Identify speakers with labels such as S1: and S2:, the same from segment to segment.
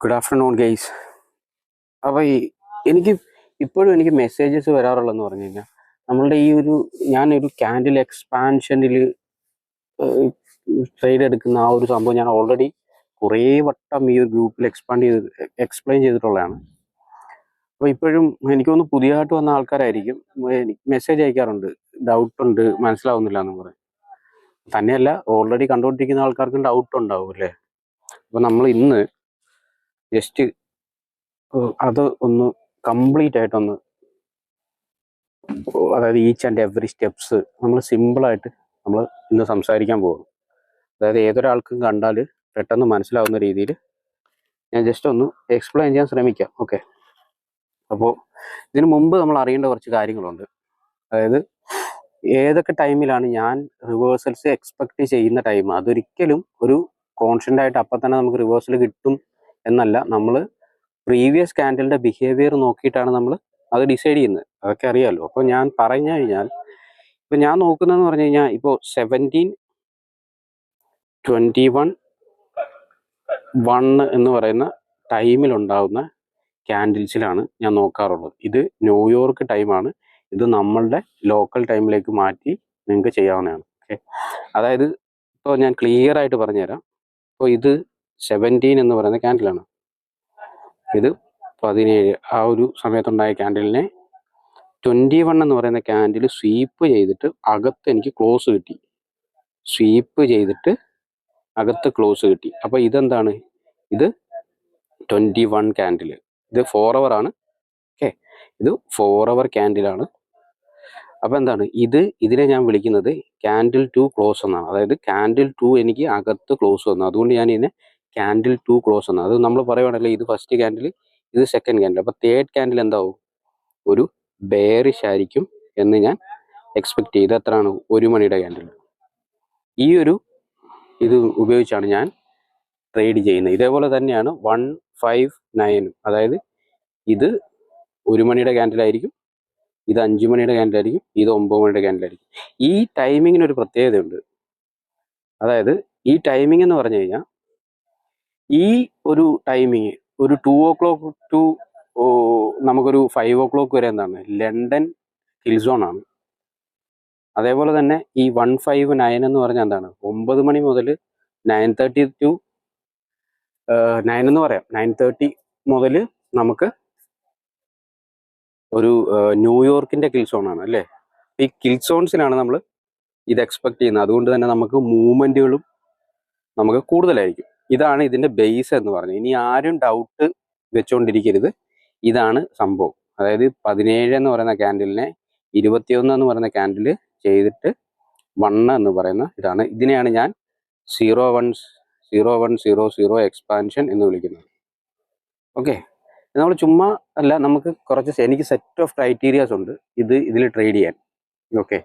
S1: Good afternoon guys. അപ്പോൾ എനിക്ക് messages വരാറുള്ളതെന്ന് പറഞ്ഞു കഴിഞ്ഞാൽ നമ്മളുടെ ഞാനൊരു ക്യാൻഡിൽ എക്സ്പാൻഷനിൽ ട്രേഡ് എടുക്കുന്ന ആ ഒരു സംഭവം ഞാൻ ഓൾറെഡി കുറേ വട്ടം ഈ ഒരു ഗ്രൂപ്പിൽ എക്സ്പ്ലെയിൻ ചെയ്തിട്ടുള്ളതാണ്. അപ്പോൾ ഇപ്പോഴും എനിക്കൊന്ന് പുതിയതായിട്ട് വന്ന ആൾക്കാരായിരിക്കും മെസ്സേജ് അയക്കാറുണ്ട്, ഡൗട്ടുണ്ട്, മനസ്സിലാവുന്നില്ല എന്ന് പറയും. തന്നെയല്ല, ഓൾറെഡി കണ്ടുകൊണ്ടിരിക്കുന്ന ആൾക്കാർക്കും ഡൗട്ട് ഉണ്ടാവും അല്ലേ. അപ്പോൾ നമ്മൾ ഇന്ന് ജസ്റ്റ് അത് ഒന്ന് കംപ്ലീറ്റ് ആയിട്ടൊന്ന്, അതായത് ഈച്ച് ആൻഡ് എവറി സ്റ്റെപ്സ് നമ്മൾ സിമ്പിളായിട്ട് നമ്മൾ ഇന്ന് സംസാരിക്കാൻ പോകും. അതായത് ഏതൊരാൾക്കും കണ്ടാൽ പെട്ടെന്ന് മനസ്സിലാവുന്ന രീതിയിൽ ഞാൻ ജസ്റ്റ് ഒന്ന് എക്സ്പ്ലെയിൻ ചെയ്യാൻ ശ്രമിക്കാം. ഓക്കെ, അപ്പോൾ ഇതിനു മുമ്പ് നമ്മൾ അറിയേണ്ട കുറച്ച് കാര്യങ്ങളുണ്ട്. അതായത് ഏതൊക്കെ ടൈമിലാണ് ഞാൻ റിവേഴ്സൽസ് എക്സ്പെക്ട് ചെയ്യുന്ന ടൈം. അതൊരിക്കലും ഒരു കോൺസ്റ്റൻ്റ് ആയിട്ട് അപ്പം തന്നെ നമുക്ക് റിവേഴ്സൽ കിട്ടും എന്നല്ല. നമ്മൾ പ്രീവിയസ് ക്യാൻഡലിൻ്റെ ബിഹേവിയർ നോക്കിയിട്ടാണ് നമ്മൾ അത് ഡിസൈഡ് ചെയ്യുന്നത്. അതൊക്കെ അറിയാമല്ലോ. അപ്പോൾ ഞാൻ പറഞ്ഞു കഴിഞ്ഞാൽ ഇപ്പം ഞാൻ നോക്കുന്നതെന്ന് പറഞ്ഞു കഴിഞ്ഞാൽ ഇപ്പോൾ 17, 21, 1 എന്ന് പറയുന്ന ടൈമിലുണ്ടാകുന്ന ക്യാൻഡിൽസിലാണ് ഞാൻ നോക്കാറുള്ളത്. ഇത് ന്യൂയോർക്ക് ടൈമാണ്. ഇത് നമ്മളുടെ ലോക്കൽ ടൈമിലേക്ക് മാറ്റി നിങ്ങൾക്ക് ചെയ്യാവുന്നതാണ്. ഓക്കെ, അതായത് ഇപ്പോൾ ഞാൻ ക്ലിയർ ആയിട്ട് പറഞ്ഞുതരാം. ഇപ്പോൾ ഇത് 17 എന്ന് പറയുന്ന ക്യാൻഡിലാണ്. ഇത് 17 ആ ഒരു സമയത്തുണ്ടായ ക്യാൻഡിലിനെ 21 എന്ന് പറയുന്ന ക്യാൻഡിൽ സ്വീപ്പ് ചെയ്തിട്ട് അകത്ത് എനിക്ക് ക്ലോസ് കിട്ടി. സ്വീപ്പ് ചെയ്തിട്ട് അകത്ത് ക്ലോസ് കിട്ടി. അപ്പോൾ ഇതെന്താണ്? ഇത് 21 ക്യാൻഡിൽ. ഇത് 4 അവർ ആണ്. ഓക്കെ, ഇത് 4 അവർ ക്യാൻഡിലാണ്. അപ്പോൾ എന്താണ് ഇതിനെ ഞാൻ വിളിക്കുന്നത് ക്യാൻഡിൽ 2 ക്ലോസ് എന്നാണ്. അതായത് ക്യാൻഡിൽ 2 എനിക്ക് അകത്ത് ക്ലോസ് വന്നു, അതുകൊണ്ട് ഞാൻ ഇതിനെ ക്യാൻഡിൽ 2 ക്ലോസ് എന്നാണ്. അത് നമ്മൾ പറയുവാണല്ലോ, ഇത് ഫസ്റ്റ് ക്യാൻഡിൽ, ഇത് സെക്കൻഡ് ക്യാൻഡിൽ. അപ്പോൾ തേർഡ് ക്യാൻഡിൽ എന്താവും? ഒരു ബെയറിഷ് ആയിരിക്കും എന്ന് ഞാൻ എക്സ്പെക്ട് ചെയ്ത്. എത്രയാണ്? 1 മണിയുടെ ക്യാൻഡിൽ. ഇത് ഉപയോഗിച്ചാണ് ഞാൻ ട്രേഡ് ചെയ്യുന്നത്. ഇതേപോലെ തന്നെയാണ് 159. അതായത് ഇത് 1 മണിയുടെ ക്യാൻഡിലായിരിക്കും, ഇത് 5 മണിയുടെ ക്യാൻഡിലായിരിക്കും, ഇത് 9 മണിയുടെ ക്യാൻഡിലായിരിക്കും. ഈ ടൈമിങ്ങിനൊരു പ്രത്യേകതയുണ്ട്. അതായത് ഈ ടൈമിംഗ് എന്ന് പറഞ്ഞു കഴിഞ്ഞാൽ ഈ ഒരു ടൈമിങ് ഒരു 2 o'clock ടു നമുക്കൊരു 5 o'clock വരെ എന്താണ് ലണ്ടൻ ഹിൽ സോൺ ആണ്. അതേപോലെ തന്നെ ഈ 159 എന്ന് പറഞ്ഞാൽ എന്താണ് 9 മണി മുതൽ 9:30 ടു 9 എന്ന് പറയാം. 9:30 മുതൽ നമുക്ക് ഒരു ന്യൂയോർക്കിന്റെ കിൽ സോൺ ആണ് അല്ലേ. ഈ കിൽ സോൺസിലാണ് നമ്മൾ ഇത് എക്സ്പെക്ട് ചെയ്യുന്നത്. അതുകൊണ്ട് തന്നെ നമുക്ക് മൂവ്മെന്റുകളും നമുക്ക് കൂടുതലായിരിക്കും. ഇതാണ് ഇതിന്റെ ബേസ് എന്ന് പറഞ്ഞത്. ഇനി ആരും ഡൗട്ട് വെച്ചുകൊണ്ടിരിക്കരുത്, ഇതാണ് സംഭവം. അതായത് 17 എന്ന് പറയുന്ന ക്യാൻഡിലിനെ 21 എന്ന് പറയുന്ന ക്യാൻഡിൽ ചെയ്തിട്ട് 1 എന്ന് പറയുന്ന ഇതാണ്. ഇതിനെയാണ് ഞാൻ 0100 എക്സ്പാൻഷൻ എന്ന് വിളിക്കുന്നത്. ഓക്കെ, നമ്മൾ ചുമ്മാ അല്ല, നമുക്ക് എനിക്ക് സെറ്റ് ഓഫ് ക്രൈറ്റീരിയാസ് ഉണ്ട് ഇതിൽ ട്രേഡ് ചെയ്യാൻ. ഓക്കെ,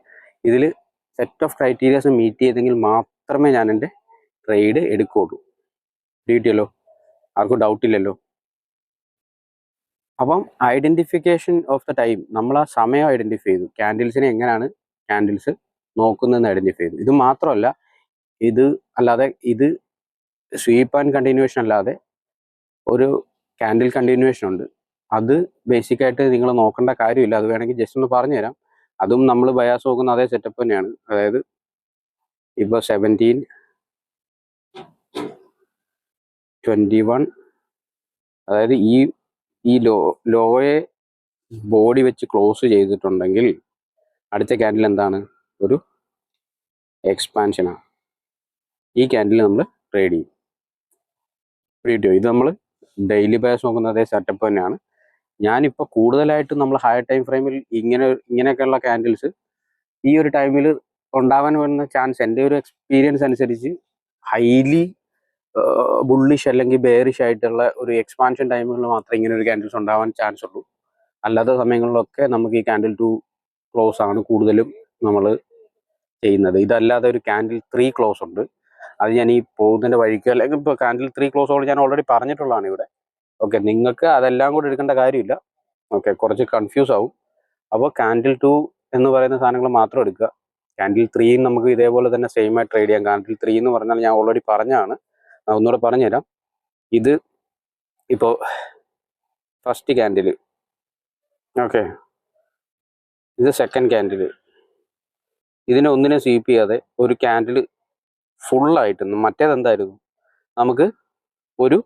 S1: ഇതിൽ സെറ്റ് ഓഫ് ക്രൈറ്റീരിയാസ് മീറ്റ് ചെയ്തെങ്കിൽ മാത്രമേ ഞാൻ എൻ്റെ ട്രേഡ് എടുക്കുകയുള്ളൂ. കിട്ടിയല്ലോ? ആർക്കും ഡൗട്ടില്ലല്ലോ? അപ്പം ഐഡന്റിഫിക്കേഷൻ ഓഫ് ദ ടൈം, നമ്മൾ ആ സമയം ഐഡന്റിഫൈ ചെയ്തു. ക്യാൻഡിൽസിനെ എങ്ങനെയാണ് ക്യാൻഡിൽസ് നോക്കുന്നതെന്ന് ഐഡന്റിഫൈ ചെയ്തു. ഇത് മാത്രമല്ല, ഇത് സ്വീപ്പ് ആൻഡ് കണ്ടിന്യൂവേഷൻ അല്ലാതെ ഒരു ക്യാൻഡിൽ കണ്ടിന്യൂവേഷൻ ഉണ്ട്. അത് ബേസിക്കായിട്ട് നിങ്ങൾ നോക്കേണ്ട കാര്യമില്ല. അത് വേണമെങ്കിൽ ജസ്റ്റ് ഒന്ന് പറഞ്ഞുതരാം. അതും നമ്മൾ ബയാസ് നോക്കുന്ന അതേ സെറ്റപ്പ് തന്നെയാണ്. അതായത് ഇപ്പോൾ 17, 21, അതായത് ഈ ലോയെ ബോഡി വെച്ച് ക്ലോസ് ചെയ്തിട്ടുണ്ടെങ്കിൽ അടുത്ത ക്യാൻഡിൽ എന്താണ്? ഒരു എക്സ്പാൻഷനാണ്. ഈ ക്യാൻഡിൽ നമ്മൾ ട്രേഡ് ചെയ്യും. ഇത് നമ്മൾ ഡെയിലി ബേസ് നോക്കുന്ന അതേ സെറ്റപ്പ് തന്നെയാണ്. ഞാനിപ്പോൾ കൂടുതലായിട്ടും നമ്മൾ ഹയർ ടൈം ഫ്രെയിമിൽ ഇങ്ങനെയൊക്കെയുള്ള ക്യാൻഡിൽസ് ഈ ഒരു ടൈമിൽ ഉണ്ടാവാൻ വരുന്ന ചാൻസ്, എൻ്റെ ഒരു എക്സ്പീരിയൻസ് അനുസരിച്ച് ഹൈലി ബുള്ളിഷ് അല്ലെങ്കിൽ ബെയറിഷ് ആയിട്ടുള്ള ഒരു എക്സ്പാൻഷൻ ടൈമുകളിൽ മാത്രമേ ഇങ്ങനെ ഒരു ക്യാൻഡിൽസ് ഉണ്ടാവാൻ ചാൻസ് ഉള്ളൂ. അല്ലാത്ത സമയങ്ങളിലൊക്കെ നമുക്ക് ഈ ക്യാൻഡിൽ 2 ക്ലോസ് ആണ് കൂടുതലും നമ്മൾ ചെയ്യുന്നത്. ഇതല്ലാതെ ഒരു ക്യാൻഡിൽ 3 ക്ലോസ് ഉണ്ട്. അത് ഞാൻ ഈ പോകുന്നതിൻ്റെ വഴിക്ക്, അല്ലെങ്കിൽ ഇപ്പോൾ ക്യാൻഡിൽ 3 ക്ലോസോട് ഞാൻ ഓൾറെഡി പറഞ്ഞിട്ടുള്ളതാണ് ഇവിടെ. ഓക്കെ, നിങ്ങൾക്ക് അതെല്ലാം കൂടെ എടുക്കേണ്ട കാര്യമില്ല. ഓക്കെ, കുറച്ച് കൺഫ്യൂസ് ആവും. അപ്പോൾ ക്യാൻഡിൽ 2 എന്ന് പറയുന്ന സാധനങ്ങൾ മാത്രം എടുക്കുക. ക്യാൻഡിൽ 3 നമുക്ക് ഇതേപോലെ തന്നെ സെയിം ആയി ട്രേഡ് ചെയ്യാം. ക്യാൻഡിൽ 3 എന്ന് പറഞ്ഞാൽ ഞാൻ ഓൾറെഡി പറഞ്ഞതാണ്, ഒന്നുകൂടെ പറഞ്ഞുതരാം. ഇത് ഇപ്പോൾ ഫസ്റ്റ് ക്യാൻഡിൽ, ഓക്കെ, ഇത് സെക്കൻഡ് ക്യാൻഡിൽ. ഇതിനെ ഒന്നിനെ സ്വീപ്പ് ചെയ്യാതെ ഒരു ക്യാൻഡിൽ ഫുള്ളായിട്ട്, മറ്റേതെന്തായിരുന്നു, നമുക്ക് ഒരു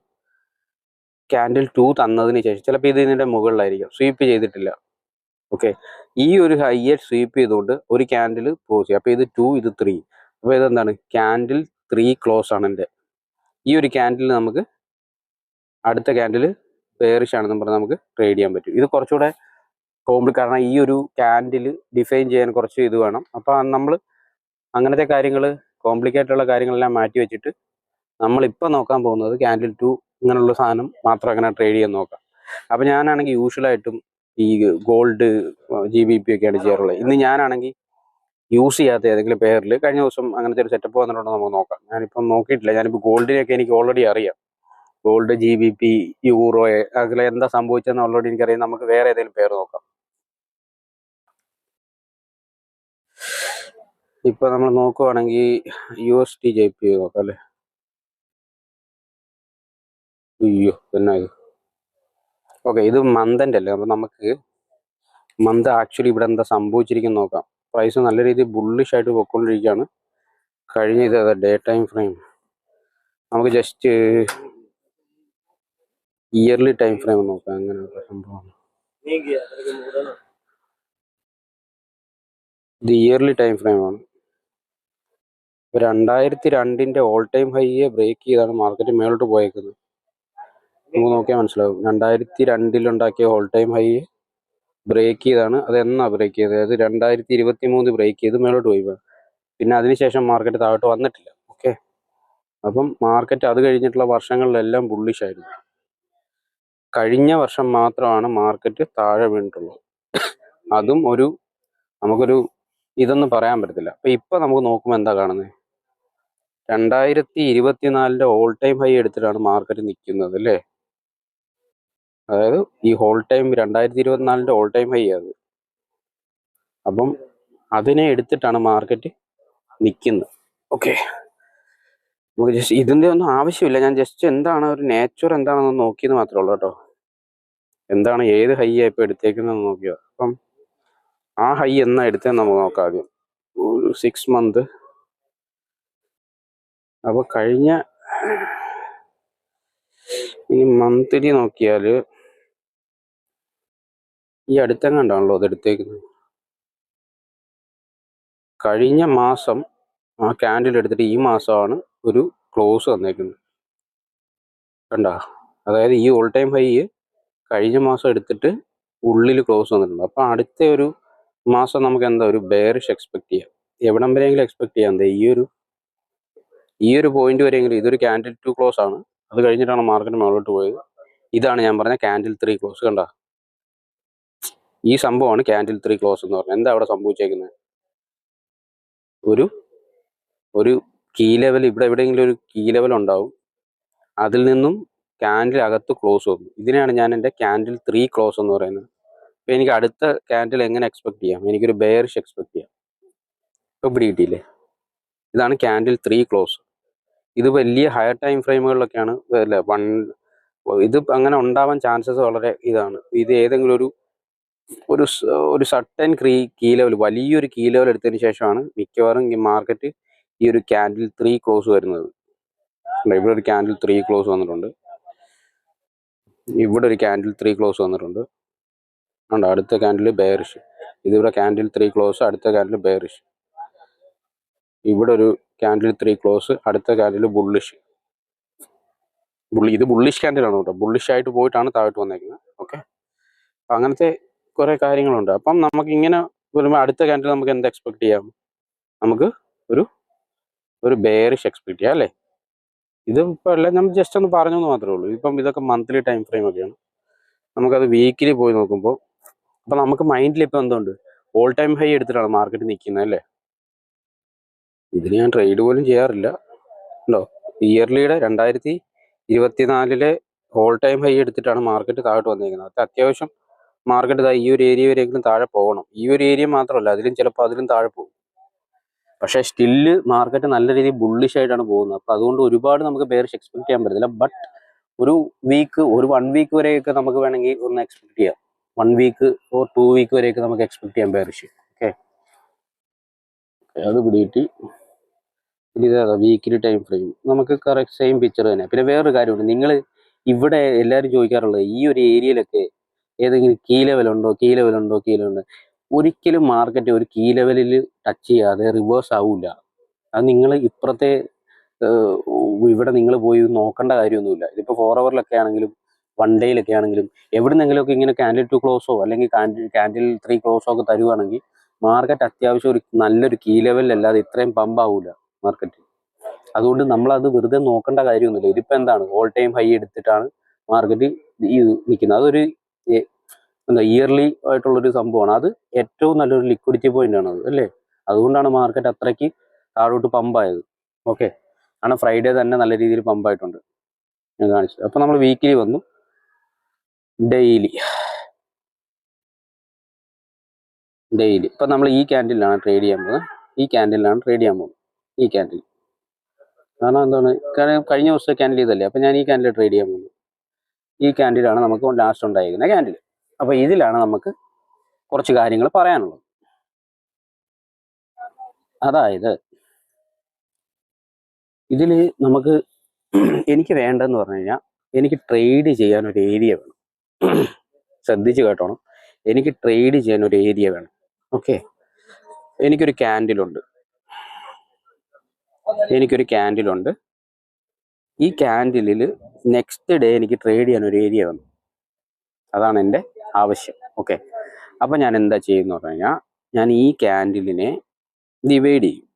S1: ക്യാൻഡിൽ 2 തന്നതിന് ശേഷം ചിലപ്പോൾ ഇത് ഇതിൻ്റെ മുകളിലായിരിക്കും, സ്വീപ്പ് ചെയ്തിട്ടില്ല. ഓക്കെ, ഈ ഒരു ഹൈയെ സ്വീപ്പ് ചെയ്തുകൊണ്ട് ഒരു ക്യാൻഡിൽ ക്ലോസ് ചെയ്യും. അപ്പോൾ ഇത് 2, ഇത് 3. അപ്പോൾ ഇതെന്താണ്, ക്യാൻഡിൽ 3 ക്ലോസ് ആണ് എൻ്റെ. ഈ ഒരു ക്യാൻഡിൽ നമുക്ക് അടുത്ത ക്യാൻഡിൽ ബെയറിഷ് ആണെന്ന് പറഞ്ഞാൽ നമുക്ക് ട്രേഡ് ചെയ്യാൻ പറ്റും. ഇത് കുറച്ചുകൂടെ കാരണം ഈ ഒരു ക്യാൻഡിൽ ഡിഫൈൻ ചെയ്യാൻ കുറച്ച് ഇത് വേണം. അപ്പോൾ നമ്മൾ അങ്ങനത്തെ കാര്യങ്ങൾ, കോംപ്ലിക്കേറ്റഡ് ഉള്ള കാര്യങ്ങളെല്ലാം മാറ്റി വെച്ചിട്ട് നമ്മളിപ്പോൾ നോക്കാൻ പോകുന്നത് ക്യാൻഡിൽ 2 ഇങ്ങനെയുള്ള സാധനം മാത്രം അങ്ങനെ ട്രേഡ് ചെയ്യാൻ നോക്കാം. അപ്പോൾ ഞാനാണെങ്കിൽ യൂഷ്വലായിട്ടും ഈ ഗോൾഡ്, GBP ഒക്കെയാണ് ചെയ്യാറുള്ളത്. ഇന്ന് ഞാനാണെങ്കിൽ യൂസ് ചെയ്യാത്ത ഏതെങ്കിലും പേരിൽ കഴിഞ്ഞ ദിവസം അങ്ങനത്തെ ഒരു സെറ്റപ്പ് വന്നിട്ടുണ്ടോ നമുക്ക് നോക്കാം. ഞാനിപ്പം നോക്കിയിട്ടില്ല. ഞാനിപ്പോൾ ഗോൾഡിനെയൊക്കെ എനിക്ക് ഓൾറെഡി അറിയാം. ഗോൾഡ്, GBP, യൂറോ, അതിൽ എന്താ സംഭവിച്ചതെന്ന് ഓൾറെഡി എനിക്കറിയാം. നമുക്ക് വേറെ ഏതെങ്കിലും പേര് നോക്കാം. ഇപ്പൊ നമ്മൾ നോക്കുവാണെങ്കിൽ USD JP നോക്കാം അല്ലേ. അയ്യോ എന്നാ ഇത്. ഓക്കെ, ഇത് മന്തിൻ്റെ അല്ലേ. അപ്പം നമുക്ക് മന്ത് ആക്ച്വലി ഇവിടെ എന്താ സംഭവിച്ചിരിക്കുന്നു നോക്കാം. പ്രൈസ് നല്ല രീതിയിൽ ബുള്ളിഷ് ആയിട്ട് പോയിക്കൊണ്ടിരിക്കുകയാണ്. കഴിഞ്ഞ ഇത് ഡേ ടൈം ഫ്രെയിം, നമുക്ക് ജസ്റ്റ് ഇയർലി ടൈം ഫ്രെയിം നോക്കാം. അങ്ങനെയുള്ള സംഭവം, ഇത് ഇയർലി ടൈം ഫ്രെയിമാണ്. 2002 ഓൾ ടൈം ഹൈയെ ബ്രേക്ക് ചെയ്താണ് മാർക്കറ്റ് മേലോട്ട് പോയേക്കുന്നത്. നമുക്ക് നോക്കിയാൽ മനസ്സിലാവും. 2002 ഉണ്ടാക്കിയ ഓൾ ടൈം ഹൈയെ ബ്രേക്ക് ചെയ്താണ്. അത് എന്നാ ബ്രേക്ക് ചെയ്തത്? അത് 2023 ബ്രേക്ക് ചെയ്ത് മേലോട്ട് പോയി. പിന്നെ അതിനുശേഷം മാർക്കറ്റ് താഴോട്ട് വന്നിട്ടില്ല. ഓക്കെ, അപ്പം മാർക്കറ്റ് അത് കഴിഞ്ഞിട്ടുള്ള വർഷങ്ങളിലെല്ലാം ബുള്ളിഷ് ആയിരുന്നു. കഴിഞ്ഞ വർഷം മാത്രമാണ് മാർക്കറ്റ് താഴെ വീണിട്ടുള്ളത്. അതും നമുക്കൊരു ഇതൊന്നും പറയാൻ പറ്റത്തില്ല. അപ്പം ഇപ്പം നമുക്ക് നോക്കുമ്പോൾ എന്താ കാണുന്നത്, 2024 ഓൾ ടൈം ഹൈ എടുത്തിട്ടാണ് മാർക്കറ്റ് നിൽക്കുന്നത് അല്ലേ. അതായത് ഈ all time 2024 all time high അത്. അപ്പം അതിനെ എടുത്തിട്ടാണ് മാർക്കറ്റ് നിൽക്കുന്നത്. ഓക്കെ, നമുക്ക് ജസ്റ്റ് ഇതിൻ്റെ ഒന്നും ആവശ്യമില്ല. ഞാൻ ജസ്റ്റ് എന്താണ് ഒരു നേച്ചർ എന്താണെന്ന് നോക്കിയെന്ന് മാത്രമേ ഉള്ളൂ കേട്ടോ. എന്താണ്, ഏത് ഹൈ ഇപ്പോൾ എടുത്തേക്കുന്നതെന്ന് നോക്കിയോ. അപ്പം ആ ഹൈ എന്നാ എടുത്തതെന്ന് നമുക്ക് നോക്കാം ആദ്യം. ഒരു 6 മന്ത്. അപ്പോൾ കഴിഞ്ഞ ഇനി മന്ത്ലി നോക്കിയാൽ ഈ അടുത്തെങ്ങാണ്ടാണല്ലോ അത് എടുത്തേക്കുന്നത്. കഴിഞ്ഞ മാസം ആ ക്യാൻഡിൽ എടുത്തിട്ട് ഈ മാസമാണ് ഒരു ക്ലോസ് വന്നേക്കുന്നത്, കണ്ടോ. അതായത് ഈ ഓൾ ടൈം ഹൈ കഴിഞ്ഞ മാസം എടുത്തിട്ട് ഉള്ളിൽ ക്ലോസ് വന്നിട്ടുണ്ട്. അപ്പോൾ അടുത്ത ഒരു മാസം നമുക്ക് എന്താ ഒരു ബെയറിഷ് എക്സ്പെക്ട് ചെയ്യാം. എവിടം വരെയെങ്കിലും എക്സ്പെക്ട് ചെയ്യാം. എന്താ ഈ ഒരു പോയിന്റ് വരെയെങ്കിലും. ഇതൊരു ക്യാൻഡിൽ 2 ക്ലോസ് ആണ്. അത് കഴിഞ്ഞിട്ടാണ് മാർക്കറ്റ് മുകളിലോട്ട് പോയത്. ഇതാണ് ഞാൻ പറഞ്ഞ ക്യാൻഡിൽ 3 ക്ലോസ്. കണ്ട, ഈ സംഭവമാണ് ക്യാൻഡിൽ 3 ക്ലോസ് എന്ന് പറഞ്ഞാൽ. എന്താ അവിടെ സംഭവിച്ചേക്കുന്നത്, ഒരു കീ ലെവൽ, ഇവിടെ എവിടെയെങ്കിലും ഒരു കീ ലെവൽ ഉണ്ടാവും. അതിൽ നിന്നും ക്യാൻഡിൽ അകത്ത് ക്ലോസ് വന്നു. ഇതിനെയാണ് ഞാൻ എൻ്റെ ക്യാൻഡിൽ 3 ക്ലോസ് എന്ന് പറയുന്നത്. അപ്പോൾ എനിക്ക് അടുത്ത ക്യാൻഡിൽ എങ്ങനെ എക്സ്പെക്ട് ചെയ്യാം, എനിക്കൊരു ബെയറിഷ് എക്സ്പെക്ട് ചെയ്യാം. ഇപ്പോൾ ഇവിടെ കിട്ടിയില്ലേ, ഇതാണ് ക്യാൻഡിൽ 3 ക്ലോസ്. ഇത് വലിയ ഹയർ ടൈം ഫ്രെയിമുകളിലൊക്കെയാണ് അല്ലേ ഇത് അങ്ങനെ ഉണ്ടാവാൻ ചാൻസസ് വളരെ ഇതാണ്. ഇത് ഏതെങ്കിലും ഒരു സട്ടൻ കീ ലെവൽ, വലിയൊരു കീ ലെവൽ എടുത്തതിന് ശേഷമാണ് മിക്കവാറും ഈ മാർക്കറ്റ് ഈ ഒരു ക്യാൻഡിൽ 3 ക്ലോസ് വരുന്നത്. ഇവിടെ ഒരു ക്യാൻഡിൽ 3 ക്ലോസ് വന്നിട്ടുണ്ട്. ഇവിടെ ഒരു ക്യാൻഡിൽ 3 ക്ലോസ് വന്നിട്ടുണ്ട്. ഉണ്ട്, അടുത്ത ക്യാൻഡിൽ ബെയറിഷ്. ഇതിവിടെ ക്യാൻഡിൽ 3 ക്ലോസ്, അടുത്ത ക്യാൻഡിൽ ബെയറിഷ്. ഇവിടെ ഒരു ക്യാൻഡിൽ 3 ക്ലോസ്, അടുത്ത ക്യാൻഡിൽ ബുള്ളിഷ്. ഇത് ബുള്ളിഷ് ക്യാൻഡിലാണ് കേട്ടോ. ബുള്ളിഷ് ആയിട്ട് പോയിട്ടാണ് താഴോട്ട് വന്നേക്കുന്നത്. ഓക്കെ, അപ്പം അങ്ങനത്തെ കുറേ കാര്യങ്ങളുണ്ട്. അപ്പം നമുക്ക് ഇങ്ങനെ വരുമ്പോൾ അടുത്ത ക്യാൻഡിൽ നമുക്ക് എന്ത് എക്സ്പെക്ട് ചെയ്യാം, നമുക്ക് ഒരു ബെയറിഷ് എക്സ്പെക്ട് ചെയ്യാം അല്ലേ. ഇത് ഇപ്പോൾ എല്ലാം നമ്മൾ ജസ്റ്റ് ഒന്ന് പറഞ്ഞെന്ന് മാത്രമേ ഉള്ളൂ. ഇപ്പം ഇതൊക്കെ മന്ത്ലി ടൈം ഫ്രെയിം ഒക്കെയാണ്. നമുക്കത് വീക്കിലി പോയി നോക്കുമ്പോൾ അപ്പം നമുക്ക് മൈൻഡിൽ ഇപ്പം എന്തുണ്ട്, ഓൾ ടൈം ഹൈ എടുത്തിട്ടാണ് മാർക്കറ്റ് നിൽക്കുന്നത് അല്ലേ. ഇതിന് ഞാൻ ട്രേഡ് പോലും ചെയ്യാറില്ല ഉണ്ടോ. ഇയർലിയുടെ 2024 ഓൾ ടൈം ഹൈ എടുത്തിട്ടാണ് മാർക്കറ്റ് താഴോട്ട് വന്നിരിക്കുന്നത്. അത് അത്യാവശ്യം മാർക്കറ്റ് ഈ ഒരു ഏരിയ വരെയെങ്കിലും താഴെ പോകണം. ഈ ഒരു ഏരിയ മാത്രമല്ല, അതിലും താഴെ പോകും. പക്ഷേ സ്റ്റില്ല് മാർക്കറ്റ് നല്ല രീതിയിൽ ബുള്ളിഷ് ആയിട്ടാണ് പോകുന്നത്. അപ്പോൾ അതുകൊണ്ട് ഒരുപാട് നമുക്ക് ബെയറിഷ് എക്സ്പെക്ട് ചെയ്യാൻ പറ്റത്തില്ല. ബട്ട് ഒരു വീക്ക്, ഒരു 1 വീക്ക് വരെയൊക്കെ നമുക്ക് വേണമെങ്കിൽ ഒന്ന് എക്സ്പെക്ട് ചെയ്യാം. 1 വീക്ക് ഓർ 2 വീക്ക് വരെയൊക്കെ നമുക്ക് എക്സ്പെക്ട് ചെയ്യാൻ ബെയറിഷ്. ഓക്കെ, അത് പിടിയിട്ട് ഇതാ വീക്കിലി ടൈം ഫ്രെയിം നമുക്ക് കറക്റ്റ് സെയിം പിക്ചർ തന്നെ. പിന്നെ വേറൊരു കാര്യമുണ്ട്, നിങ്ങൾ ഇവിടെ എല്ലാവരും ചോദിക്കാറുള്ളത് ഈ ഒരു ഏരിയയിലൊക്കെ ഏതെങ്കിലും കീ ലെവലുണ്ടോ, കീ ലെവലുണ്ടോ, കീ ലെവലുണ്ടോ. ഒരിക്കലും മാർക്കറ്റ് ഒരു കീ ലെവലിൽ ടച്ച് ചെയ്യാതെ റിവേഴ്സ് ആവില്ല. അത് നിങ്ങൾ ഇപ്പുറത്തെ ഇവിടെ നിങ്ങൾ പോയി നോക്കേണ്ട കാര്യമൊന്നുമില്ല. ഇതിപ്പോൾ 4 ഹവറിലൊക്കെ ആണെങ്കിലും 1 ഡേയിലൊക്കെ ആണെങ്കിലും എവിടുന്നെങ്കിലുമൊക്കെ ഇങ്ങനെ ക്യാൻഡിൽ 2 ക്ലോസോ അല്ലെങ്കിൽ ക്യാൻഡിൽ 3 ക്ലോസോ ഒക്കെ തരുവാണെങ്കിൽ മാർക്കറ്റ് അത്യാവശ്യം ഒരു നല്ലൊരു കീ ലെവലിലല്ലാതെ ഇത്രയും പമ്പ് ആവില്ല മാർക്കറ്റ്. അതുകൊണ്ട് നമ്മളത് വെറുതെ നോക്കേണ്ട കാര്യമൊന്നുമില്ല. ഇതിപ്പോൾ എന്താണ്, ഓൾ ടൈം ഹൈ എടുത്തിട്ടാണ് മാർക്കറ്റ് ഈ നിൽക്കുന്നത്. അതൊരു എന്താ ഇയർലി ആയിട്ടുള്ളൊരു സംഭവമാണ്. അത് ഏറ്റവും നല്ലൊരു ലിക്വിഡിറ്റി പോയിന്റ് ആണ് അത്, അല്ലേ? അതുകൊണ്ടാണ് മാർക്കറ്റ് അത്രയ്ക്ക് താഴോട്ട് പമ്പായത്. ഓക്കെ, കാരണം ഫ്രൈഡേ തന്നെ നല്ല രീതിയിൽ പമ്പായിട്ടുണ്ട്, ഞാൻ കാണിച്ചത്. അപ്പോൾ നമ്മൾ വീക്കിലി വന്നു, ഡെയിലി ഇപ്പം നമ്മൾ ഈ ക്യാൻഡിലാണ് ട്രേഡ് ചെയ്യാൻ പോകുന്നത്. ഈ ക്യാൻഡിൽ കാരണം എന്താണ്, കാരണം കഴിഞ്ഞ ദിവസത്തെ ക്യാൻഡിൽ ഇതല്ലേ, അപ്പം ഞാൻ ഈ ക്യാൻഡിൽ ട്രേഡ് ചെയ്യാൻ പോകുന്നത്. ഈ ക്യാൻഡിലാണ് നമുക്ക് ലാസ്റ്റ് ഉണ്ടായിരിക്കുന്ന ക്യാൻഡിൽ. അപ്പോൾ ഇതിലാണ് നമുക്ക് കുറച്ച് കാര്യങ്ങൾ പറയാനുള്ളത്. അതായത് ഇതിൽ നമുക്ക് എനിക്ക് വേണ്ടതെന്ന് പറഞ്ഞു കഴിഞ്ഞാൽ, എനിക്ക് ട്രേഡ് ചെയ്യാൻ ഒരു ഏരിയ വേണം. ശ്രദ്ധിച്ച് കേട്ടോണം, എനിക്ക് ട്രേഡ് ചെയ്യാൻ ഒരു ഏരിയ വേണം. ഓക്കെ, എനിക്കൊരു ക്യാൻഡിലുണ്ട്. ഈ ക്യാൻഡിലിൽ നെക്സ്റ്റ് ഡേ എനിക്ക് ട്രേഡ് ചെയ്യാൻ ഒരു ഏരിയ വേണം. അതാണ് എൻ്റെ ആവശ്യം. ഓക്കെ, അപ്പം ഞാൻ എന്താ ചെയ്യുമെന്ന് പറഞ്ഞു കഴിഞ്ഞാൽ, ഞാൻ ഈ ക്യാൻഡിലിനെ ഡിവൈഡ് ചെയ്യും.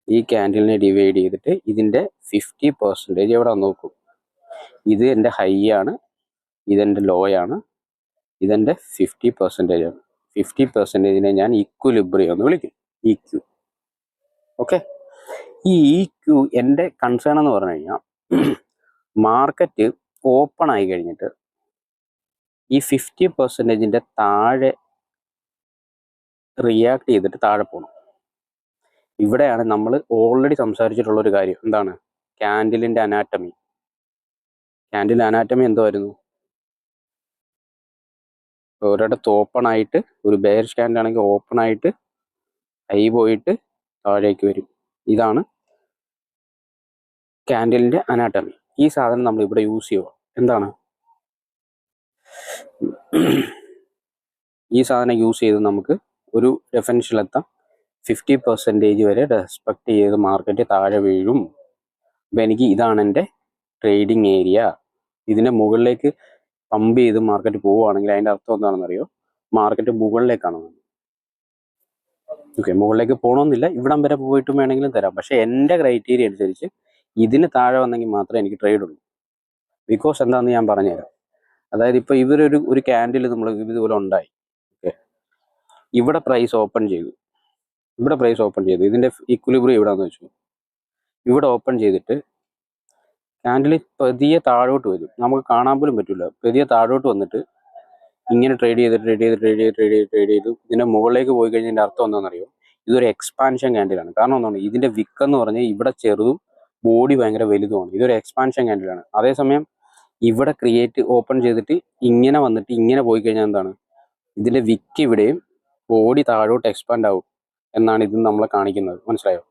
S1: ഈ ക്യാൻഡിലിനെ ഡിവൈഡ് ചെയ്തിട്ട് ഇതിൻ്റെ 50% എവിടെ നോക്കും. ഇത് എൻ്റെ ഹൈ ആണ്, ഇതെൻ്റെ ലോ ആണ്, ഇതെൻ്റെ 50% ആണ്. 50%നെ ഞാൻ ഇക്വിലിബ്രിയം എന്ന് വിളിക്കും, EQ. ഓക്കെ, ഈ EQ എൻ്റെ കൺസേൺ എന്ന് പറഞ്ഞു കഴിഞ്ഞാൽ, മാർക്കറ്റ് ഓപ്പൺ ആയി കഴിഞ്ഞിട്ട് ഈ 50%ന്റെ താഴെ റിയാക്ട് ചെയ്തിട്ട് താഴെ പോകണം. ഇവിടെയാണ് നമ്മൾ ഓൾറെഡി സംസാരിച്ചിട്ടുള്ളൊരു കാര്യം. എന്താണ്? ക്യാൻഡിലിൻ്റെ അനാറ്റമി. എന്തായിരുന്നു? ഒരിടത്ത് ഓപ്പൺ ആയിട്ട്, ഒരു ബെയറിഷ് ക്യാൻഡിൽ ആണെങ്കിൽ ഓപ്പൺ ആയിട്ട് ഹൈ പോയിട്ട് താഴേക്ക് വരും. ഇതാണ് ക്യാൻഡിലിൻ്റെ അനാറ്റമി. ഈ സാധനം നമ്മൾ ഇവിടെ യൂസ് ചെയ്യുക. എന്താണ് ഈ സാധനം യൂസ് ചെയ്ത് നമുക്ക് ഒരു ഡെഫിനിഷനിലെത്താം. 50% വരെ റെസ്പെക്ട് ചെയ്ത് മാർക്കറ്റ് താഴെ വീഴും. അപ്പം എനിക്ക് ഇതാണ് എൻ്റെ ട്രേഡിങ് ഏരിയ. ഇതിൻ്റെ മുകളിലേക്ക് പമ്പ് ചെയ്ത് മാർക്കറ്റ് പോവുകയാണെങ്കിൽ അതിൻ്റെ അർത്ഥം എന്താണെന്നറിയോ? മാർക്കറ്റ് മുകളിലേക്കാണ്. ഓക്കെ, മുകളിലേക്ക് പോകണമെന്നില്ല, ഇവിടം വരെ പോയിട്ടും വേണമെങ്കിലും തരാം. പക്ഷേ എൻ്റെ ക്രൈറ്റീരിയ അനുസരിച്ച് ഇതിന് താഴെ വന്നെങ്കിൽ മാത്രമേ എനിക്ക് ട്രേഡ് ഉള്ളൂ. ബിക്കോസ് എന്താണെന്ന് ഞാൻ പറഞ്ഞുതരാം. അതായത് ഇപ്പോൾ ഒരു ക്യാൻഡിൽ നമ്മൾ ഇതുപോലെ ഉണ്ടായി. ഓക്കെ, ഇവിടെ പ്രൈസ് ഓപ്പൺ ചെയ്തു. ഇതിൻ്റെ ഇക്വിലിബ്രിയം എവിടെയാണെന്ന് വെച്ചു. ഇവിടെ ഓപ്പൺ ചെയ്തിട്ട് ക്യാൻഡിൽ പതിയെ താഴോട്ട് വരും. നമുക്ക് കാണാൻ പോലും പറ്റില്ല. പതിയെ താഴോട്ട് വന്നിട്ട് ഇങ്ങനെ ട്രേഡ് ചെയ്ത് ഇതിൻ്റെ മുകളിലേക്ക് പോയി കഴിഞ്ഞതിൻ്റെ അർത്ഥം എന്താണെന്നറിയോ? ഇതൊരു എക്സ്പാൻഷൻ ക്യാൻഡിലാണ്. കാരണം എന്താണ്? ഇതിൻ്റെ വിക്ക് എന്ന് പറഞ്ഞാൽ ഇവിടെ ചെറുതും ബോഡി ഭയങ്കര വലുതുമാണ്. ഇതൊരു എക്സ്പാൻഷൻ ക്യാൻഡിലാണ്. അതേസമയം ഇവിടെ ഓപ്പൺ ചെയ്തിട്ട് ഇങ്ങനെ വന്നിട്ട് ഇങ്ങനെ പോയി കഴിഞ്ഞാൽ എന്താണ്? ഇതിൻ്റെ വിക്ക് ഇവിടെയും ബോഡി താഴോട്ട് എക്സ്പാൻഡ് ആവും എന്നാണ് ഇത് നമ്മളെ കാണിക്കുന്നത്. മനസ്സിലായോ?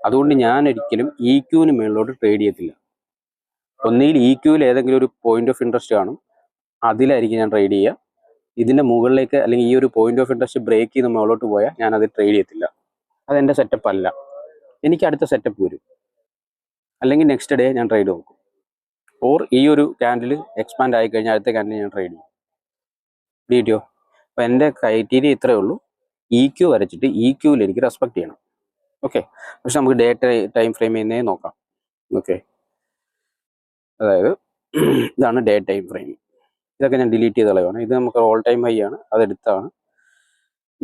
S1: അതുകൊണ്ട് ഞാൻ ഒരിക്കലും EQന് മുകളിലോട്ട് ട്രേഡ് ചെയ്യത്തില്ല. ഒന്നുകിൽ EQയിൽ ഏതെങ്കിലും ഒരു പോയിന്റ് ഓഫ് ഇൻട്രസ്റ്റ് കാണും, അതിലായിരിക്കും ഞാൻ ട്രേഡ് ചെയ്യുക. ഇതിൻ്റെ മുകളിലേക്ക് അല്ലെങ്കിൽ ഈ ഒരു പോയിന്റ് ഓഫ് ഇൻട്രസ്റ്റ് ബ്രേക്ക് ചെയ്ത് മുകളിലോട്ട് പോയാൽ ഞാൻ അത് ട്രേഡ് ചെയ്യത്തില്ല. അതെൻ്റെ സെറ്റപ്പ് അല്ല. എനിക്ക് അടുത്ത സെറ്റപ്പ് വരും, അല്ലെങ്കിൽ നെക്സ്റ്റ് ഡേ ഞാൻ ട്രേഡ് നോക്കും. ഓർ ഈ ഒരു ക്യാൻഡിൽ എക്സ്പാൻഡ് ആയി കഴിഞ്ഞാൽ അടുത്ത ക്യാൻഡിൽ ഞാൻ ട്രേഡ് ചെയ്യും. ഡീറ്റോ. അപ്പം എൻ്റെ ക്രൈറ്റീരിയ ഇത്രയേ ഉള്ളൂ. EQ വരച്ചിട്ട് EQയിൽ എനിക്ക് റെസ്പെക്ട് ചെയ്യണം. ഓക്കെ, പക്ഷെ നമുക്ക് ഡേ ടൈം ഫ്രെയിമിൽ നിന്നേ നോക്കാം. ഓക്കെ, അതായത് ഇതാണ് ഡേ ടൈം ഫ്രെയിം. ഇതൊക്കെ ഞാൻ ഡിലീറ്റ് ചെയ്ത് കളയുവാണ്. ഇത് നമുക്ക് ഓൾ ടൈം ഹൈ ആണ്, അതെടുത്താണ്.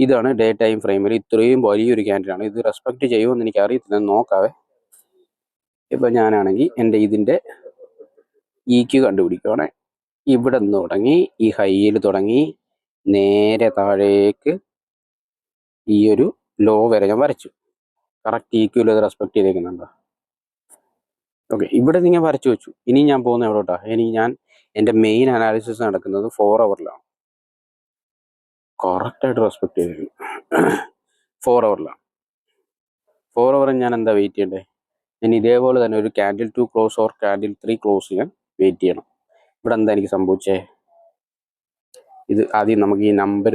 S1: ഇതാണ് ഡേ ടൈം ഫ്രെയിമിൽ ഇത്രയും വലിയൊരു ക്യാൻഡിലാണ്. ഇത് റെസ്പെക്ട് ചെയ്യുമെന്ന് എനിക്ക് അറിയത്തില്ല, നോക്കാവേ. ഇപ്പം ഞാനാണെങ്കിൽ എൻ്റെ ഇതിൻ്റെ EQ കണ്ടുപിടിക്കുവാണ്. ഇവിടെ നിന്ന് തുടങ്ങി ഈ ഹൈയിൽ തുടങ്ങി നേരെ താഴേക്ക് ഈ ഒരു ലോ വരെ ഞാൻ വരച്ചു. കറക്റ്റ് EQയിൽ അത് റെസ്പെക്ട് ചെയ്തേക്കുന്നുണ്ടോ? ഓക്കെ, ഇവിടെ നിങ്ങൾ വരച്ചു വെച്ചു. ഇനി ഞാൻ പോകുന്ന എവിടോട്ടാ? ഞാൻ എൻ്റെ മെയിൻ അനാലിസിസ് നടക്കുന്നത് 4 ഹവറിലാണ്. കറക്റ്റായിട്ട് റെസ്പെക്ട് ചെയ്തിരിക്കും. 4 ഹവറിലാണ്. 4 ഹവറിൽ ഞാൻ എന്താ വെയിറ്റ് ചെയ്യണ്ടേ? ഞാൻ ഇതേപോലെ തന്നെ ഒരു candle 2 close or candle 3 close ഞാൻ വെയിറ്റ് ചെയ്യണം. ഇവിടെ എന്താ എനിക്ക് സംഭവിച്ചേ? ഇത് ആദ്യം നമുക്ക് ഈ നമ്പർ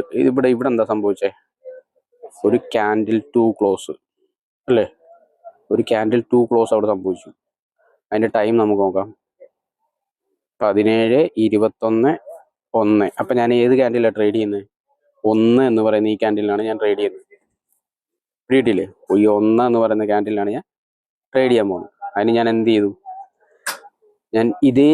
S1: ഇവിടെ എന്താ സംഭവിച്ചേ? ഒരു ക്യാൻഡിൽ 2 ക്ലോസ് അല്ലേ? ഒരു ക്യാൻഡിൽ 2 ക്ലോസ് അവിടെ സംഭവിച്ചു. അതിൻ്റെ ടൈം നമുക്ക് നോക്കാം. 17:21:1. അപ്പം ഞാൻ ഏത് ക്യാൻഡിലാണ് ട്രേഡ് ചെയ്യുന്നത്? 1 എന്ന് പറയുന്ന ഈ ക്യാൻഡിലാണ് ഞാൻ ട്രേഡ് ചെയ്യുന്നത്. പിടിയിട്ടില്ലേ? ഈ 1 എന്ന് പറയുന്ന ക്യാൻഡിലാണ് ഞാൻ ട്രേഡ് ചെയ്യാൻ പോകുന്നത്. അതിന് ഞാൻ എന്ത് ചെയ്തു? ഞാൻ ഇതേ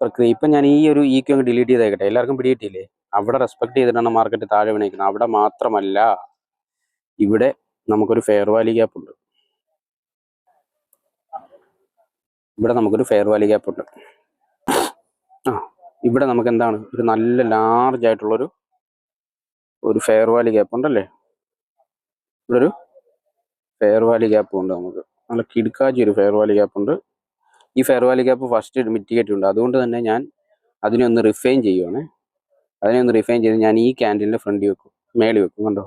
S1: പ്രക്രിയ ഇപ്പം ഞാൻ ഈ ഒരു ഈക്യു അങ്ങ് ഡിലീറ്റ് ചെയ്തേക്കട്ടെ. എല്ലാവർക്കും പിടിയിട്ടില്ലേ? അവിടെ റെസ്പെക്ട് ചെയ്തിട്ടാണ് മാർക്കറ്റ് താഴെ വീണേക്കുന്നത്. അവിടെ മാത്രമല്ല, ഇവിടെ നമുക്കൊരു ഫെയർ വാല്യൂ ഗ്യാപ്പ് ഉണ്ട്. ഇവിടെ നമുക്ക് എന്താണ്? ഒരു നല്ല ലാർജ് ആയിട്ടുള്ളൊരു ഫെയർ വാല്യൂ ഗ്യാപ്പ് ഉണ്ടല്ലേ? ഇവിടെ ഒരു ഫെയർ വാല്യൂ ഗ്യാപ്പ് ഉണ്ട്. നമുക്ക് നല്ല കിടുക്കാച്ചി ഒരു ഫെയർ വാല്യൂ ഗ്യാപ്പ് ഉണ്ട്. ഈ fair value gap first mitigate ഉണ്ട്. അതുകൊണ്ട് തന്നെ ഞാൻ അതിനെ ഒന്ന് റിഫൈൻ ചെയ്യുവാണ്. ഞാൻ ഈ ക്യാൻഡിലിൻ്റെ ഫ്രണ്ടിൽ വെക്കും, മേളിൽ വെക്കും. കണ്ടോ?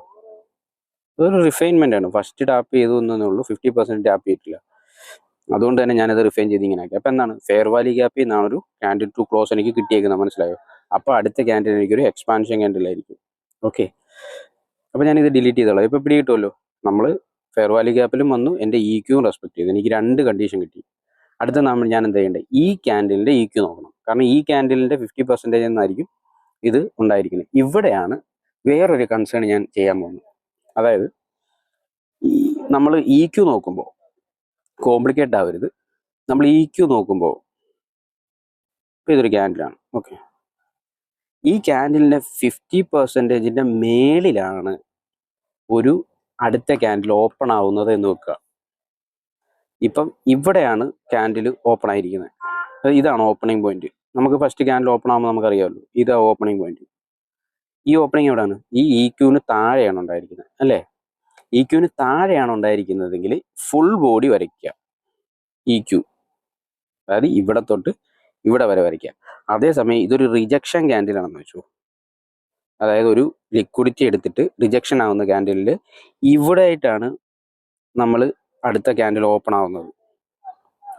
S1: അതൊരു റിഫൈൻമെൻ്റ് ആണ്. ഫസ്റ്റ് ടാപ്പ് ചെയ്തു എന്നേ ഉള്ളൂ, 50% ടാപ്പ് ചെയ്തിട്ടില്ല. അതുകൊണ്ട് തന്നെ ഞാനത് റിഫൈൻ ചെയ്ത് ഇങ്ങനെ ആക്കി. അപ്പം എന്താണ്? ഫെയർ വാല്യൂ ഗ്യാപ്പിൽ നിന്നാണ് ഒരു ക്യാൻഡിൽ 2 ക്ലോസ് എനിക്ക് കിട്ടിയേക്കുന്നത്. മനസ്സിലായോ? അപ്പോൾ അടുത്ത ക്യാൻഡിൽ എനിക്കൊരു എക്സ്പാൻഷൻ ക്യാൻഡിലായിരിക്കും. ഓക്കെ, അപ്പോൾ ഞാനിത് ഡിലീറ്റ് ചെയ്തോളാം. ഇപ്പോൾ പിടി കിട്ടുമല്ലോ. നമ്മൾ ഫെയർ വാല്യൂ ഗ്യാപ്പിലും വന്നു, എൻ്റെ ഇക്യൂവും റെസ്പെക്ട് ചെയ്തു. എനിക്ക് 2 കണ്ടീഷൻ കിട്ടി. അടുത്ത ഞാൻ എന്താ ചെയ്യേണ്ടത്? ഈ ക്യാൻഡിലിൻ്റെ ഇക്യു നോക്കണം. കാരണം ഈ ക്യാൻഡിലിൻ്റെ 50% എന്നായിരിക്കും ഇത് ഉണ്ടായിരിക്കുന്നത്. ഇവിടെയാണ് വേറൊരു കൺസേൺ ഞാൻ ചെയ്യാൻ പോകുന്നത്. അതായത് നമ്മൾ ഇക്യു നോക്കുമ്പോൾ കോംപ്ലിക്കേറ്റ് ആവരുത്. നമ്മൾ ഇക്യു നോക്കുമ്പോൾ ഇപ്പോൾ ഇതൊരു ക്യാൻഡിലാണ്. ഓക്കെ, ഈ ക്യാൻഡിലിൻ്റെ 50%ൻ്റെ മേളിലാണ് ഒരു അടുത്ത ക്യാൻഡിൽ ഓപ്പൺ ആവുന്നത് എന്ന് വെക്കുക. ഇപ്പം ഇവിടെയാണ് ക്യാൻഡിൽ ഓപ്പൺ ആയിരിക്കുന്നത്. ഇതാണ് ഓപ്പണിംഗ് പോയിന്റ്. നമുക്ക് ഫസ്റ്റ് ക്യാൻഡിൽ ഓപ്പൺ ആകുമ്പോൾ നമുക്കറിയാമല്ലോ, ഇതാ ഓപ്പണിംഗ് പോയിന്റ്. ഈ ഓപ്പണിംഗ് എവിടെയാണ്? ഈ ഇക്യൂവിന് താഴെയാണ് ഉണ്ടായിരിക്കുന്നത് അല്ലേ? ഇക്യൂവിന് താഴെയാണ് ഉണ്ടായിരിക്കുന്നതെങ്കിൽ ഫുൾ ബോഡി വരയ്ക്കുക. ഇക്യു അതായത് ഇവിടെ തൊട്ട് ഇവിടെ വരെ വരയ്ക്കുക. അതേസമയം ഇതൊരു റിജക്ഷൻ ക്യാൻഡിലാണെന്ന് വെച്ചു. അതായത് ഒരു ലിക്വിഡിറ്റി എടുത്തിട്ട് റിജക്ഷൻ ആവുന്ന ക്യാൻഡിലിൽ ഇവിടെ ആയിട്ടാണ് നമ്മൾ അടുത്ത ക്യാൻഡിൽ ഓപ്പൺ ആവുന്നത്.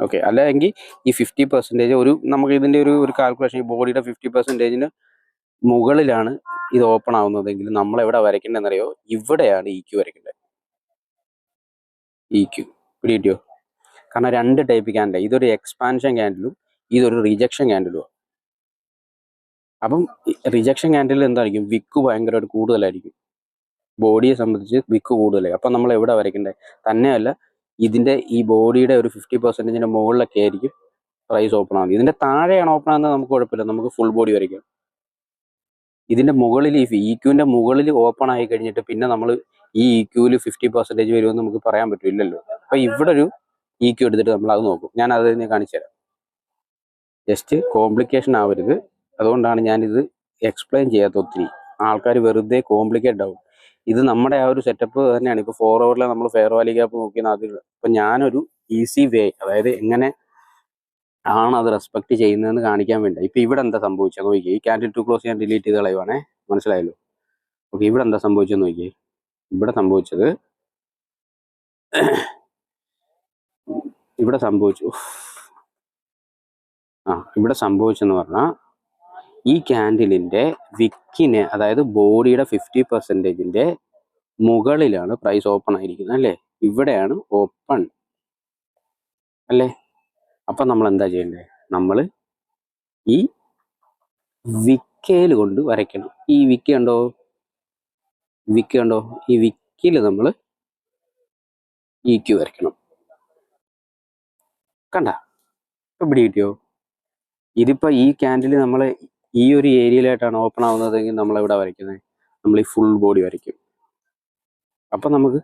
S1: ഓക്കെ, അല്ലെങ്കിൽ ഈ 50% നമുക്ക് ഇതിൻ്റെ ഒരു കാൽക്കുലേഷൻ, ഈ ബോഡിയുടെ 50%-ന് മുകളിലാണ് ഇത് ഓപ്പൺ ആവുന്നതെങ്കിൽ നമ്മൾ എവിടെ വരയ്ക്കേണ്ടതെന്നറിയോ? ഇവിടെയാണ് ഇക്യു വരയ്ക്കേണ്ടത്. ഇക്യു പിടിയോ? കാരണം 2 ടൈപ്പ് ക്യാൻഡിൽ, ഇതൊരു എക്സ്പാൻഷൻ ക്യാൻഡിലും ഇതൊരു റിജക്ഷൻ ക്യാൻഡിലും. അപ്പം റിജക്ഷൻ ക്യാൻഡിൽ എന്തായിരിക്കും? വിക്ക് ഭയങ്കരമായിട്ട് കൂടുതലായിരിക്കും. ബോഡിയെ സംബന്ധിച്ച് വിക്ക് കൂടുതലായി. അപ്പം നമ്മൾ എവിടെ വരയ്ക്കേണ്ടത്? തന്നെയല്ല, ഇതിൻ്റെ ഈ ബോഡിയുടെ ഒരു 50%-ന്റെ മുകളിലൊക്കെ ആയിരിക്കും പ്രൈസ് ഓപ്പൺ ആവുന്നത്. ഇതിൻ്റെ താഴെയാണ് ഓപ്പൺ ആകുന്നത്, നമുക്ക് കുഴപ്പമില്ല, നമുക്ക് ഫുൾ ബോഡി വരയ്ക്കാം. ഇതിൻ്റെ മുകളിൽ, ഈ ഇക്യൂവിൻ്റെ മുകളിൽ ഓപ്പൺ ആയി കഴിഞ്ഞിട്ട് പിന്നെ നമ്മൾ ഈ ഇക്യൂവിൽ 50% വരുമെന്ന് നമുക്ക് പറയാൻ പറ്റില്ലല്ലോ. അപ്പം ഇവിടെ ഒരു ഇക്യു എടുത്തിട്ട് നമ്മൾ അത് നോക്കും. ഞാൻ അത് തന്നെ കാണിച്ചു തരാം. ജസ്റ്റ് കോംപ്ലിക്കേഷൻ ആവരുത്, അതുകൊണ്ടാണ് ഞാനിത് എക്സ്പ്ലെയിൻ ചെയ്യാത്ത. ഒത്തിരി ആൾക്കാർ വെറുതെ കോംപ്ലിക്കേറ്റ് ആവും. ഇത് നമ്മുടെ ആ ഒരു സെറ്റപ്പ് തന്നെയാണ്. ഇപ്പോൾ 4 ഹവറിൽ നമ്മൾ ഫെയർ വാല്യൂ ഗ്യാപ്പ് നോക്കിയാൽ അതിൽ ഇപ്പം ഞാനൊരു ഈസി വേ, അതായത് എങ്ങനെ ആണ് അത് റെസ്പെക്ട് ചെയ്യുന്നതെന്ന് കാണിക്കാൻ വേണ്ടി. ഇപ്പം ഇവിടെ എന്താ സംഭവിച്ചത് നോക്കിയേ. ഈ ക്യാൻഡിൽ 2 ക്ലോസ് ഞാൻ ഡിലീറ്റ് ചെയ്ത് കളയുവാണേ, മനസ്സിലായല്ലോ? ഓക്കെ, ഇവിടെ എന്താ സംഭവിച്ചതെന്ന് നോക്കിയേ. ഇവിടെ സംഭവിച്ചത് ഇവിടെ സംഭവിച്ചെന്ന് പറഞ്ഞാൽ ഈ ക്യാൻഡിലിൻ്റെ വിക്കിന്, അതായത് ബോഡിയുടെ 50%-ന്റെ മുകളിലാണ് പ്രൈസ് ഓപ്പൺ ആയിരിക്കുന്നത് അല്ലേ? ഇവിടെയാണ് ഓപ്പൺ അല്ലേ? അപ്പം നമ്മൾ എന്താ ചെയ്യേണ്ടത്? നമ്മൾ ഈ വിക്കയിൽ കൊണ്ട് വരയ്ക്കണം. ഈ വിക്ക് കണ്ടോ? ഈ വിക്കിൽ നമ്മൾ ഇക്യു വരയ്ക്കണം. കണ്ട? ഇപ്പം പിടി കിട്ടിയോ? ഇതിപ്പോൾ ഈ ക്യാൻഡിൽ നമ്മൾ ഈ ഒരു ഏരിയയിലായിട്ടാണ് ഓപ്പൺ ആവുന്നതെങ്കിൽ നമ്മൾ എവിടെ വരയ്ക്കുന്നത്? നമ്മൾ ഈ ഫുൾ ബോഡി വരയ്ക്കും. അപ്പം നമുക്ക്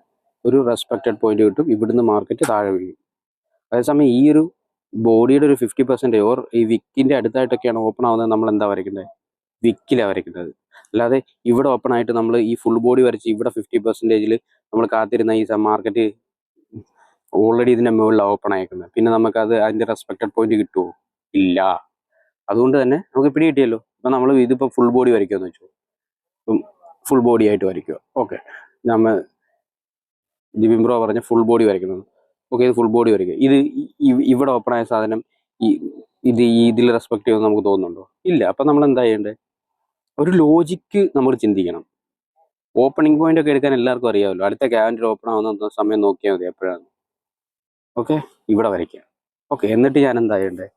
S1: ഒരു റെസ്പെക്റ്റഡ് പോയിന്റ് കിട്ടും. ഇവിടുന്ന് മാർക്കറ്റ് താഴെ വീഴും. അതേസമയം ഈ ഒരു ബോഡിയുടെ ഒരു 50% ഓർ ഈ വിക്കിൻ്റെ അടുത്തായിട്ടൊക്കെയാണ് ഓപ്പൺ ആവുന്നത്, നമ്മൾ എന്താ വരയ്ക്കേണ്ടത്? വിക്കിലാണ് വരയ്ക്കേണ്ടത്. അല്ലാതെ ഇവിടെ ഓപ്പൺ ആയിട്ട് നമ്മൾ ഈ ഫുൾ ബോഡി വരച്ച് ഇവിടെ 50%-ൽ നമ്മൾ കാത്തിരുന്ന ഈ മാർക്കറ്റ് ഓൾറെഡി ഇതിൻ്റെ മുകളിലാണ് ഓപ്പൺ ആയിരിക്കുന്നത്. പിന്നെ നമുക്കത് അതിൻ്റെ റെസ്പെക്റ്റഡ് പോയിന്റ് കിട്ടുമോ? ഇല്ല. അതുകൊണ്ട് തന്നെ നമുക്ക് പിടി കിട്ടിയല്ലോ. ഇപ്പം നമ്മൾ ഇതിപ്പോൾ ഫുൾ ബോഡി വരയ്ക്കുമെന്ന് വെച്ചു, ഇപ്പം ഫുൾ ബോഡി ആയിട്ട് വരയ്ക്കുക. ഓക്കെ, നമ്മൾ ജിബിൻ ബ്രോ പറഞ്ഞ ഫുൾ ബോഡി വരയ്ക്കുന്നത്. ഓക്കെ, ഇത് ഫുൾ ബോഡി വരയ്ക്കുക. ഇത് ഇവിടെ ഓപ്പൺ ആയ സാധനം ഇത് ഇതിൽ റെസ്പെക്ട് ചെയ്യുമെന്ന് നമുക്ക് തോന്നുന്നുണ്ടോ? ഇല്ല. അപ്പം നമ്മൾ എന്താ ചെയ്യേണ്ടത്? ഒരു ലോജിക്ക് നമ്മൾ ചിന്തിക്കണം. ഓപ്പണിംഗ് പോയിന്റ് ഒക്കെ എടുക്കാൻ എല്ലാവർക്കും അറിയാമല്ലോ. അടുത്ത ക്യാലണ്ടർ ഓപ്പൺ ആവുന്ന സമയം നോക്കിയാൽ മതി എപ്പോഴാണ്. ഓക്കെ, ഇവിടെ വരയ്ക്കാം. ഓക്കെ, എന്നിട്ട് ഞാൻ എന്താ ചെയ്യേണ്ടത്?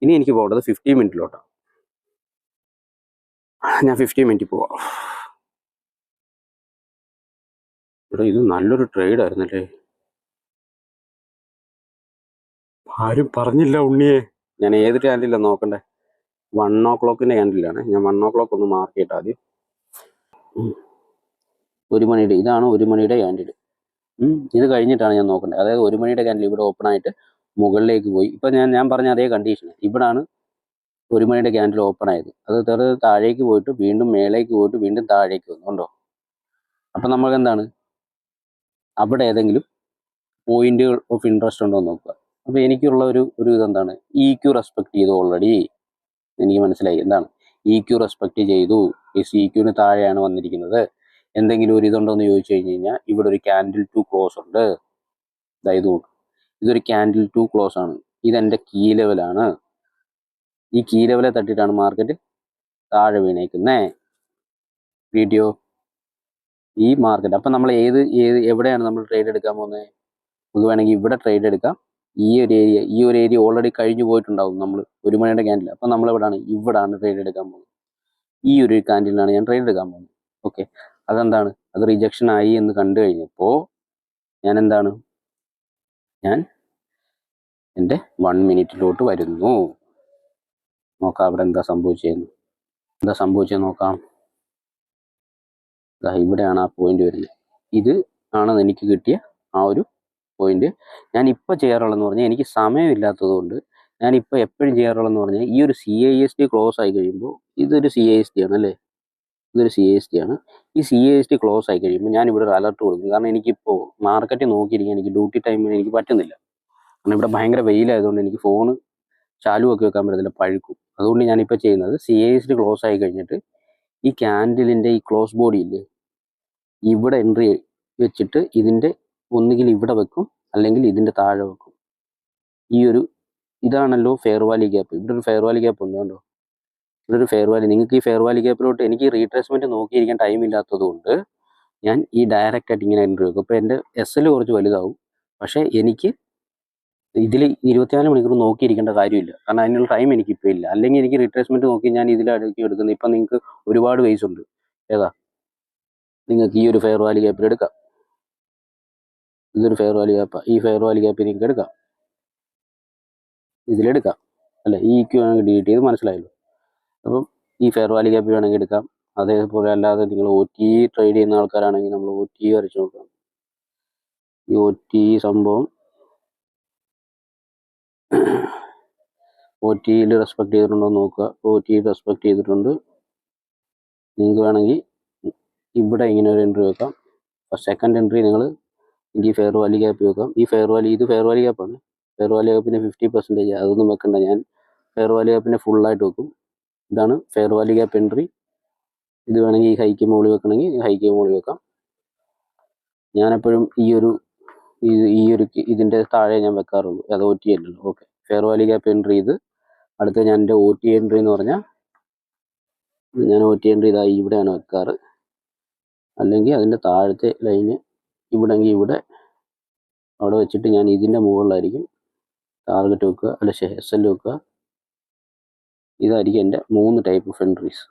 S1: ഇനി എനിക്ക് പോകേണ്ടത് 15 മിനിറ്റിലോട്ടാണ്. ഞാൻ 15 മിനിറ്റിൽ പോവാം. ഇവിടെ ഇത് നല്ലൊരു ട്രേഡ് ആയിരുന്നല്ലേ. ആരും പറഞ്ഞില്ല ഉണ്ണിയെ. ഞാൻ ഏത് ക്യാൻഡിലാണ് നോക്കണ്ടേ? 1 o'clock ക്യാൻഡിലാണ്. ഞാൻ 1 o'clock ഒന്ന് മാർക്ക് ചെയ്തിട്ട് ആദ്യം. 1 മണിയുടെ ഇതാണ് 1 മണിയുടെ ക്യാൻഡിൽ. ഇത് കഴിഞ്ഞിട്ടാണ് ഞാൻ നോക്കേണ്ടത്. അതായത് 1 മണിയുടെ ക്യാൻഡിൽ ഇവിടെ ഓപ്പൺ ആയിട്ട് മുകളിലേക്ക് പോയി. ഇപ്പം ഞാൻ പറഞ്ഞ അതേ കണ്ടീഷൻ. ഇവിടാണ് 1 മണിയുടെ ക്യാൻഡിൽ ഓപ്പൺ ആയത്. അത് താഴേക്ക് പോയിട്ട് വീണ്ടും മേലേക്ക് പോയിട്ട് വീണ്ടും താഴേക്ക് വന്നുണ്ടോ? അപ്പം നമുക്ക് എന്താണ് അവിടെ ഏതെങ്കിലും പോയിന്റുകൾ ഓഫ് ഇൻട്രസ്റ്റ് ഉണ്ടോ എന്ന് നോക്കുക. അപ്പോൾ എനിക്കുള്ള ഒരു ഇതെന്താണ്, EQ റെസ്പെക്ട് ചെയ്തു. ഓൾറെഡി എനിക്ക് മനസ്സിലായി എന്താണ് EQ റെസ്പെക്ട് ചെയ്തു. EQന് താഴെയാണ് വന്നിരിക്കുന്നത്. എന്തെങ്കിലും ഒരു ഇതുണ്ടോ എന്ന് ചോദിച്ചു കഴിഞ്ഞ് കഴിഞ്ഞാൽ ഇവിടെ ഒരു ക്യാൻഡിൽ 2 ക്ലോസ് ഉണ്ട്. അതായത് നോക്ക്, ഇതൊരു ക്യാൻഡിൽ 2 ക്ലോസ് ആണ്. ഇതെൻ്റെ കീ ലെവലാണ്. ഈ കീ ലെവലെ തട്ടിയിട്ടാണ് മാർക്കറ്റ് താഴെ വീണേക്കുന്നേ. വീഡിയോ ഈ മാർക്കറ്റ്. അപ്പം നമ്മൾ എവിടെയാണ് നമ്മൾ ട്രേഡ് എടുക്കാൻ പോകുന്നത്? നമുക്ക് വേണമെങ്കിൽ ഇവിടെ ട്രേഡ് എടുക്കാം. ഈ ഒരു ഏരിയ ഓൾറെഡി കഴിഞ്ഞു പോയിട്ടുണ്ടാവും നമ്മൾ 1 മണിയുടെ ക്യാൻഡിൽ. അപ്പം നമ്മൾ ഇവിടാണ് ട്രേഡ് എടുക്കാൻ പോകുന്നത്. ഈ ഒരു ക്യാൻഡിലാണ് ഞാൻ ട്രേഡ് എടുക്കാൻ പോകുന്നത്. ഓക്കെ, അതെന്താണ്, അത് റിജക്ഷൻ ആയി എന്ന് കണ്ടു കഴിഞ്ഞപ്പോൾ ഞാൻ എൻ്റെ 1 മിനിറ്റിലോട്ട് വരുന്നു. നോക്കാം അവിടെ എന്താ സംഭവിച്ചതെന്ന് നോക്കാം. ഇവിടെയാണ് ആ പോയിന്റ് വരുന്നത്. ഇത് ആണ് എനിക്ക് കിട്ടിയ ആ ഒരു പോയിന്റ്. ഞാൻ ഇപ്പോൾ ചെയ്യാറുള്ളതെന്ന് പറഞ്ഞാൽ, എനിക്ക് സമയമില്ലാത്തത് കൊണ്ട് ഞാൻ ഇപ്പോൾ എപ്പോഴും ചെയ്യാറുള്ളതെന്ന് പറഞ്ഞാൽ, ഈ ഒരു CIST ക്ലോസ് ആയി കഴിയുമ്പോൾ, ഇതൊരു CIST ആണ് അല്ലേ, ഇതൊരു CIST ആണ്. ഈ CIST ക്ലോസ് ആയി കഴിയുമ്പോൾ ഞാൻ ഇവിടെ ഒരു അലർട്ട് കൊടുക്കും. കാരണം എനിക്കിപ്പോൾ മാർക്കറ്റ് നോക്കിയിരിക്കാൻ എനിക്ക് ഡ്യൂട്ടി ടൈമിൽ എനിക്ക് പറ്റുന്നില്ല. കാരണം ഇവിടെ ഭയങ്കര വെയിലായതുകൊണ്ട് എനിക്ക് ഫോണ് ചാലുവൊക്കെ വെക്കാൻ പറ്റത്തില്ല, പഴുക്കും. അതുകൊണ്ട് ഞാനിപ്പോൾ ചെയ്യുന്നത്, CIST ക്ലോസ് ആയി കഴിഞ്ഞിട്ട് ഈ ക്യാൻഡിലിൻ്റെ ഈ ക്ലോസ് ബോഡി ഇല്ലേ, ഇവിടെ എൻട്രി വെച്ചിട്ട് ഇതിൻ്റെ ഒന്നുകിൽ ഇവിടെ വെക്കും, അല്ലെങ്കിൽ ഇതിൻ്റെ താഴെ വെക്കും. ഇതാണല്ലോ ഫെയർ വാലി ഗ്യാപ്പ്. ഇവിടെ ഒരു ഫെയർ വാലി ഗ്യാപ്പ് ഉണ്ട് കണ്ടോ, ഇവിടെ ഒരു ഫെയർ വാലി. നിങ്ങൾക്ക് ഈ ഫെയർ വാലി ഗ്യാപ്പിലോട്ട് എനിക്ക് റീട്രേസ്മെൻറ്റ് നോക്കിയിരിക്കാൻ ടൈം ഇല്ലാത്തത് കൊണ്ട് ഞാൻ ഈ ഡയറക്റ്റ് ആയിട്ട് ഇങ്ങനെ എൻട്രി വെക്കും. അപ്പോൾ എൻ്റെ SL കുറച്ച് വലുതാവും. പക്ഷേ എനിക്ക് ഇതിൽ 24 മണിക്കൂർ നോക്കിയിരിക്കേണ്ട കാര്യമില്ല. കാരണം അതിനുള്ള ടൈം എനിക്കിപ്പോൾ ഇല്ല. അല്ലെങ്കിൽ എനിക്ക് റീട്രേസ്മെൻറ്റ് നോക്കി ഞാൻ ഇതിലായിരിക്കും എടുക്കുന്നത്. ഇപ്പം നിങ്ങൾക്ക് ഒരുപാട് വേസ് ഉണ്ട്. ഏതാ നിങ്ങൾക്ക് ഈ ഒരു ഫെയർ വാലി ഗ്യാപ്പിൽ എടുക്കാം. ഇതൊരു ഫെയർ വാലി ഗ്യാപ്പാണ്. ഈ ഫെയർ വാലി ഗ്യാപ്പിൽ നിങ്ങൾക്ക് എടുക്കാം, ഇതിലെടുക്കാം അല്ലേ. ഈ EQ വേണമെങ്കിൽ ഡിലീറ്റ് ചെയ്ത്, മനസ്സിലായല്ലോ. അപ്പം ഈ ഫെയർ വാലി ഗ്യാപ്പ് വേണമെങ്കിൽ എടുക്കാം. അതേപോലെ അല്ലാതെ നിങ്ങൾ OT ട്രേഡ് ചെയ്യുന്ന ആൾക്കാരാണെങ്കിൽ നമ്മൾ OT വരച്ച് നോക്കാം. ഈ OT സംഭവം OTയിൽ റെസ്പെക്ട് ചെയ്തിട്ടുണ്ടോ എന്ന് നോക്കുക. OTയിൽ റെസ്പെക്ട് ചെയ്തിട്ടുണ്ട്. നിങ്ങൾക്ക് വേണമെങ്കിൽ ഇവിടെ ഇങ്ങനെ ഒരു എൻട്രി വെക്കാം. സെക്കൻഡ് എൻട്രി നിങ്ങൾ ഈ ഫെയർ വാലി ഗ്യാപ്പ് വെക്കാം. ഇത് ഫെയർ വാലി ഗ്യാപ്പാണ്. ഫെയർ വാലി ഗ്യാപ്പിന് 50% അതൊന്നും വെക്കണ്ട. ഞാൻ ഫെയർ വാലി ഗ്യാപ്പിനെ ഫുള്ളായിട്ട് വെക്കും. ഇതാണ് ഫെയർ വാലി ഗ്യാപ്പ് എൻട്രി. ഇത് വേണമെങ്കിൽ ഈ ഹൈക്ക് മുകളിൽ വെക്കണമെങ്കിൽ ഹൈക്ക് മുകളിൽ വെക്കാം. ഞാനെപ്പോഴും ഈ ഒരു ഇതിൻ്റെ താഴെ ഞാൻ വെക്കാറുള്ളൂ. അത് OT അല്ലല്ലോ. Okay, fair Valley gap entry ചെയ്ത് അടുത്ത ഞാൻ എൻ്റെ OT എൻട്രി എന്ന് പറഞ്ഞാൽ, ഞാൻ OT എൻട്രി ഇതായി ഇവിടെയാണ് വെക്കാറ്. അല്ലെങ്കിൽ അതിൻ്റെ താഴത്തെ ലൈന് ഇവിടെങ്കിൽ ഇവിടെ അവിടെ വെച്ചിട്ട് ഞാൻ ഇതിൻ്റെ മുകളിലായിരിക്കും ടാർഗറ്റ് വെക്കുക, അല്ല SL വെക്കുക. ഇതായിരിക്കും എൻ്റെ 3 ടൈപ്പ് ഓഫ് എൻട്രീസ്.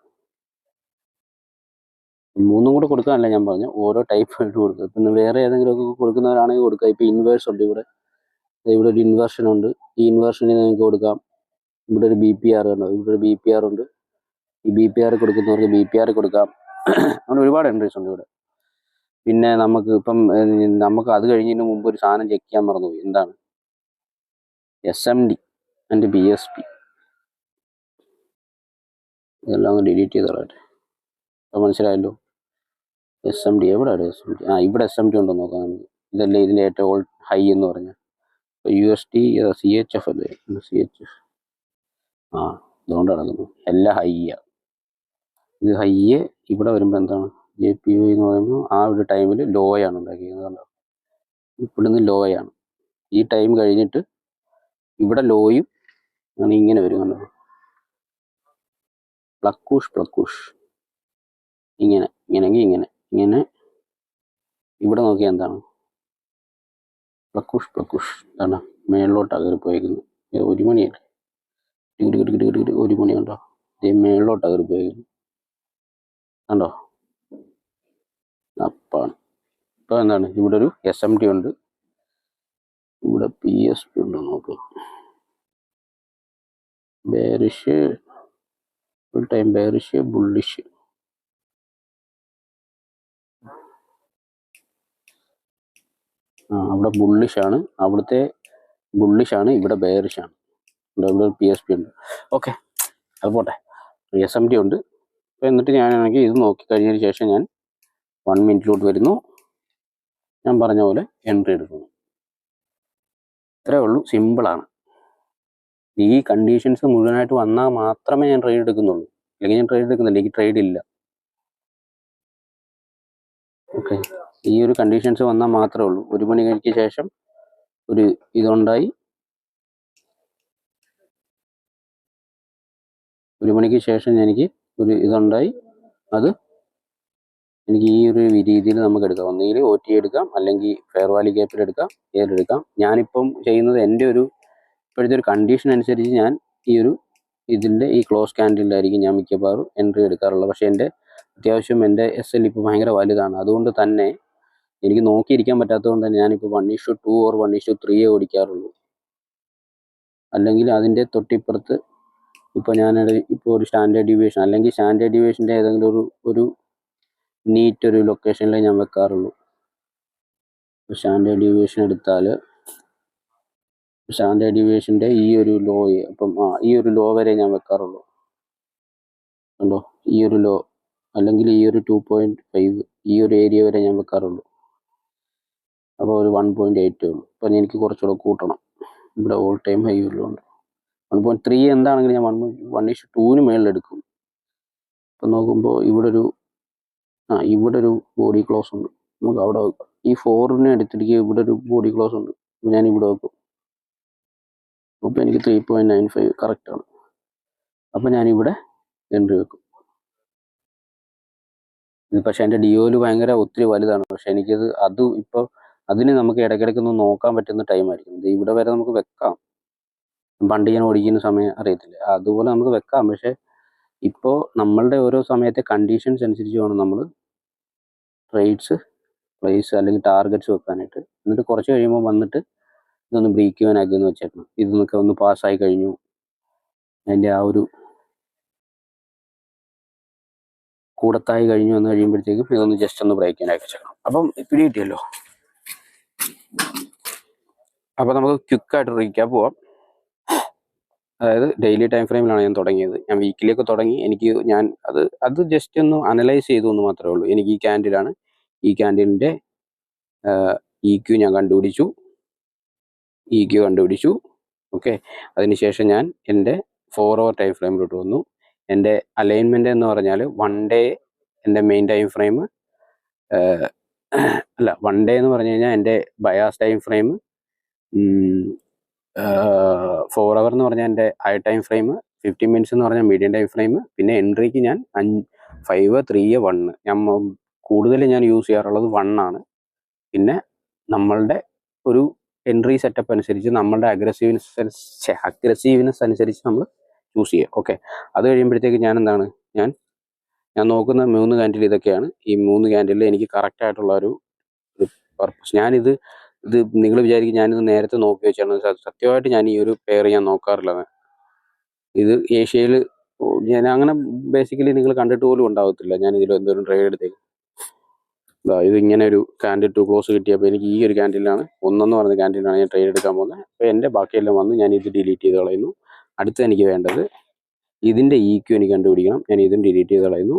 S1: 3 കൂടെ കൊടുക്കാനല്ല ഞാൻ പറഞ്ഞു, ഓരോ ടൈപ്പ് ആയിട്ട് കൊടുക്കുക. പിന്നെ വേറെ ഏതെങ്കിലുമൊക്കെ കൊടുക്കുന്നവരാണെങ്കിൽ കൊടുക്കുക. ഇപ്പോൾ ഇൻവേഴ്സ് ഉണ്ട്, ഇവിടെ ഒരു ഇൻവേർഷൻ ഉണ്ട്. ഈ ഇൻവേർഷനിൽ നിങ്ങൾക്ക് കൊടുക്കാം. ഇവിടെ ഒരു BPR ഉണ്ട്, ഇവിടെ ഒരു BPR ഉണ്ട്. ഈ BPR കൊടുക്കുന്നവർക്ക് BPR കൊടുക്കാം. അങ്ങനെ ഒരുപാട് എൻട്രീസ് ഉണ്ട് ഇവിടെ. പിന്നെ നമുക്ക് അത് കഴിഞ്ഞതിന് മുമ്പ് ഒരു സാധനം ചെക്ക് ചെയ്യാൻ മറന്നുപോയി. എന്താണ് SMD ആൻഡ് BSP. ഇതെല്ലാം ഒന്ന് ഡിലീറ്റ് ചെയ്ത് കളയട്ടെ. അപ്പോൾ മനസ്സിലായല്ലോ. SMD എവിടെയാണ് SMD? ഇവിടെ SMD ഉണ്ടോ നോക്കാം നമുക്ക്. ഇതല്ലേ ഇതിൻ്റെ ഏറ്റവും ഹൈ എന്ന് പറഞ്ഞാൽ. USD CHF അല്ലേ, CHF. ആ അതുകൊണ്ട് നടക്കുന്നു എല്ലാം ഹൈയാണ്. ഇത് ഹൈയെ ഇവിടെ വരുമ്പോൾ എന്താണ് JPY എന്ന് പറയുമ്പോൾ ആ ഒരു ടൈമിൽ ലോയാണ് ഉണ്ടാക്കിയത്. കണ്ടോ, ഇവിടുന്ന് ലോയാണ്. ഈ ടൈം കഴിഞ്ഞിട്ട് ഇവിടെ ലോയും അങ്ങനെ ഇങ്ങനെ വരും. കണ്ടോ, പ്ലക്കൂഷ് ഇങ്ങനെ ഇങ്ങനെങ്കിൽ ഇങ്ങനെ ഇവിടെ നോക്കിയാൽ എന്താണ് പ്ലക്കൂഷ് എന്താണ് മേളിലോട്ടാണ് കയറി പോയേക്കുന്നത്. 1 മണിയല്ലേ, 1 മണി കണ്ടോ, ഇതേ മേളിലോട്ടാണ് കയറി പോയേക്കുന്നത്. കണ്ടോ, അപ്പാണ്. ഇപ്പോൾ എന്താണ് ഇവിടെ ഒരു SMT ഉണ്ട്, ഇവിടെ PSP ഉണ്ട്. നോക്ക്, bearish, full time bearish, bullish. അവിടെ ബുള്ളിഷാണ്, അവിടുത്തെ ബുള്ളിഷാണ്, ഇവിടെ ബെയറിഷാണ്. ഇവിടെ PSP ഉണ്ട്. ഓക്കെ, അത് പോട്ടെ. SMT ഉണ്ട്. അപ്പോൾ എന്നിട്ട് ഞാനാണെങ്കിൽ ഇത് നോക്കി കഴിഞ്ഞതിന് ശേഷം ഞാൻ 1 മിനിറ്റിലോട്ട് വരുന്നു. ഞാൻ പറഞ്ഞ പോലെ എൻട്രി എടുക്കുന്നു. ഇത്രയേ ഉള്ളൂ, സിമ്പിളാണ്. ഈ കണ്ടീഷൻസ് മുഴുവനായിട്ട് വന്നാൽ മാത്രമേ ഞാൻ ട്രേഡ് എടുക്കുന്നുള്ളൂ, അല്ലെങ്കിൽ ഞാൻ ട്രേഡ് എടുക്കുന്നില്ല, എനിക്ക് ട്രേഡ് ഇല്ല. ഓക്കെ, ഈ ഒരു കണ്ടീഷൻസ് വന്നാൽ മാത്രമേ ഉള്ളൂ. 1 മണി കഴിഞ്ഞ ശേഷം ഒരു ഇതുണ്ടായി, 1 മണിക്ക് ശേഷം എനിക്ക് ഒരു ഇതുണ്ടായി, അത് എനിക്ക് ഈ ഒരു രീതിയിൽ നമുക്ക് എടുക്കാം. ഒന്നുകിൽ OT എടുക്കാം, അല്ലെങ്കിൽ ഫെയർ വാല്യൂ ക്യാപിറ്റൽ എടുക്കാം, ഏതെടുക്കാം. ഞാനിപ്പം ചെയ്യുന്നത് എൻ്റെ ഒരു ഇപ്പോഴത്തെ ഒരു കണ്ടീഷൻ അനുസരിച്ച് ഞാൻ ഈ ഒരു ഇതിൻ്റെ ഈ ക്ലോസ് ക്യാൻഡിലായിരിക്കും ഞാൻ മിക്കവാറും എൻട്രി എടുക്കാറുള്ളത്. പക്ഷേ അത്യാവശ്യം എൻ്റെ SL ഇപ്പോൾ ഭയങ്കര വലുതാണ്. അതുകൊണ്ട് തന്നെ എനിക്ക് നോക്കിയിരിക്കാൻ പറ്റാത്തതുകൊണ്ട് തന്നെ ഞാനിപ്പോൾ 1:2 or 1:3 ഓടിക്കാറുള്ളൂ. അല്ലെങ്കിൽ അതിൻ്റെ തൊട്ടിപ്പുറത്ത് ഇപ്പോൾ ഇപ്പോൾ ഒരു സ്റ്റാൻഡേർഡ് ഡീവിയേഷൻ, അല്ലെങ്കിൽ സ്റ്റാൻഡേർഡ് ഡീവിയേഷൻ്റെ ഏതെങ്കിലും ഒരു നീറ്റ് ഒരു ലൊക്കേഷനിൽ ഞാൻ വെക്കാറുള്ളൂ. സ്റ്റാൻഡേർഡ് ഡീവിയേഷൻ എടുത്താൽ സ്റ്റാൻഡേർഡ് ഡീവിയേഷൻ്റെ ഈ ഒരു ലോ, അപ്പം ഈ ഒരു ലോ വരെ ഞാൻ വെക്കാറുള്ളൂ. കണ്ടോ, ഈ ഒരു ലോ അല്ലെങ്കിൽ ഈ ഒരു 2.5 ഈ ഒരു ഏരിയ വരെ ഞാൻ വെക്കാറുള്ളൂ. അപ്പോൾ ഒരു 1.8 ഉള്ളൂ. അപ്പം എനിക്ക് കുറച്ചുകൂടെ കൂട്ടണം. ഇവിടെ ഓൾ ടൈം ഹൈ ഉള്ളതുകൊണ്ട് 1.3 എന്താണെങ്കിലും ഞാൻ 1:2 മേളിലെടുക്കും. ഇപ്പം നോക്കുമ്പോൾ ഇവിടെ ഒരു ബോഡി ക്ലോസ് ഉണ്ട്, നമുക്ക് അവിടെ വെക്കാം. ഈ 4 എടുത്തിരിക്കുക, ഇവിടെ ഒരു ബോഡി ക്ലോസ് ഉണ്ട്, ഞാൻ ഇവിടെ വെക്കും. അപ്പോൾ എനിക്ക് 3.95 കറക്റ്റാണ്. അപ്പം ഞാനിവിടെ എൻട്രി വെക്കും. പക്ഷെ എൻ്റെ DOയിൽ ഭയങ്കര ഒത്തിരി വലുതാണ്. പക്ഷെ എനിക്കത് ഇപ്പോൾ അതിന് നമുക്ക് ഇടയ്ക്കിടയ്ക്കൊന്ന് നോക്കാൻ പറ്റുന്ന ടൈമായിരിക്കും. ഇവിടെ വരെ നമുക്ക് വെക്കാം. പണ്ട് ഞാൻ ഓടിക്കുന്ന സമയം അറിയത്തില്ല, അതുപോലെ നമുക്ക് വെക്കാം. പക്ഷെ ഇപ്പോൾ നമ്മളുടെ ഓരോ സമയത്തെ കണ്ടീഷൻസ് അനുസരിച്ച് വേണം നമ്മൾ ട്രേഡ്സ് പ്ലേസ് അല്ലെങ്കിൽ ടാർഗറ്റ്സ് വെക്കാനായിട്ട്. എന്നിട്ട് കുറച്ച് കഴിയുമ്പോൾ വന്നിട്ട് ഇതൊന്ന് ബ്രേക്ക് ഇവൻ ആക്കി എന്ന് വെച്ചേക്കണം. ഇതൊക്കെ ഒന്ന് പാസ്സായി കഴിഞ്ഞു, അതിൻ്റെ ആ ഒരു കൂടത്തായി കഴിഞ്ഞു എന്ന് കഴിയുമ്പോഴത്തേക്കും ഇതൊന്ന് ജസ്റ്റ് ഒന്ന് ബ്രേക്ക് ചെയ്യാനാക്കി വെച്ചേക്കണം. അപ്പം പിടി കിട്ടിയല്ലോ. അപ്പോൾ നമുക്ക് ക്വിക്കായിട്ട് റീക്യാപ്പ് പോവാം. അതായത് ഡെയിലി ടൈം ഫ്രെയിമിലാണ് ഞാൻ തുടങ്ങിയത്. ഞാൻ വീക്കിലേക്ക് തുടങ്ങി. ഞാൻ അത് ജസ്റ്റ് ഒന്ന് അനലൈസ് ചെയ്തു എന്ന് മാത്രമേ ഉള്ളൂ. എനിക്ക് ഈ ക്യാൻഡിലാണ്, ഈ ക്യാൻഡിലിൻ്റെ EQ ഞാൻ കണ്ടുപിടിച്ചു, ഓക്കെ. അതിനുശേഷം ഞാൻ എൻ്റെ 4 hour ടൈം ഫ്രെയിമിലോട്ട് വന്നു. എൻ്റെ അലൈൻമെൻറ്റ് എന്ന് പറഞ്ഞാൽ 1 day എൻ്റെ മെയിൻ ടൈം ഫ്രെയിം, 1 day എന്ന് പറഞ്ഞു കഴിഞ്ഞാൽ എൻ്റെ ബയാസ് ടൈം ഫ്രെയിം, 4 hour എന്ന് പറഞ്ഞാൽ എൻ്റെ ഹൈ ടൈം ഫ്രെയിം, 15 minutes എന്ന് പറഞ്ഞാൽ മീഡിയം ടൈം ഫ്രെയിം, പിന്നെ എൻട്രിക്ക് ഞാൻ 5, 3, 1. ഞാൻ കൂടുതൽ ഞാൻ യൂസ് ചെയ്യാറുള്ളത് 1 ആണ്. പിന്നെ നമ്മളുടെ ഒരു എൻട്രി സെറ്റപ്പ് അനുസരിച്ച് നമ്മളുടെ അഗ്രസീവ്നെസ് അനുസരിച്ച് നമ്മൾ ചൂസ് ചെയ്യുക. ഓക്കെ, അത് കഴിയുമ്പോഴത്തേക്ക് ഞാൻ നോക്കുന്ന 3 ക്യാൻഡിൽ ഇതൊക്കെയാണ്. ഈ 3 ക്യാൻഡിൽ എനിക്ക് കറക്റ്റ് ആയിട്ടുള്ള ഒരു പർപ്പസ്. ഇത് നിങ്ങൾ വിചാരിക്കും ഞാനിത് നേരത്തെ നോക്കി വെച്ചാണ്. സത്യമായിട്ട് ഞാൻ ഈ ഒരു പെയർ ഞാൻ നോക്കാറില്ല. ഇത് ഏഷ്യയിൽ ഞാൻ അങ്ങനെ ബേസിക്കലി നിങ്ങൾ കണ്ടിട്ട് പോലും ഉണ്ടാവത്തില്ല. ഞാൻ ഇതിൽ എന്തെങ്കിലും ട്രേഡ് എടുത്തേക്കും. ഇത് ഇങ്ങനെ ഒരു ക്യാൻഡിൽ 2 ക്ലോസ് കിട്ടിയപ്പോൾ എനിക്ക് ഈ ഒരു ക്യാൻഡിലാണ് 1 എന്ന് പറയുന്ന ക്യാൻഡിലാണ് ഞാൻ ട്രേഡ് എടുക്കാൻ പോകുന്നത്. അപ്പോൾ എൻ്റെ ബാക്കിയെല്ലാം വന്ന് ഞാൻ ഇത് ഡിലീറ്റ് ചെയ്ത് കളയുന്നു. അടുത്ത എനിക്ക് വേണ്ടത് ഇതിൻ്റെ EQ എനിക്ക് കണ്ടുപിടിക്കണം. ഞാൻ ഇതും ഡിലീറ്റ് ചെയ്ത് കളയുന്നു.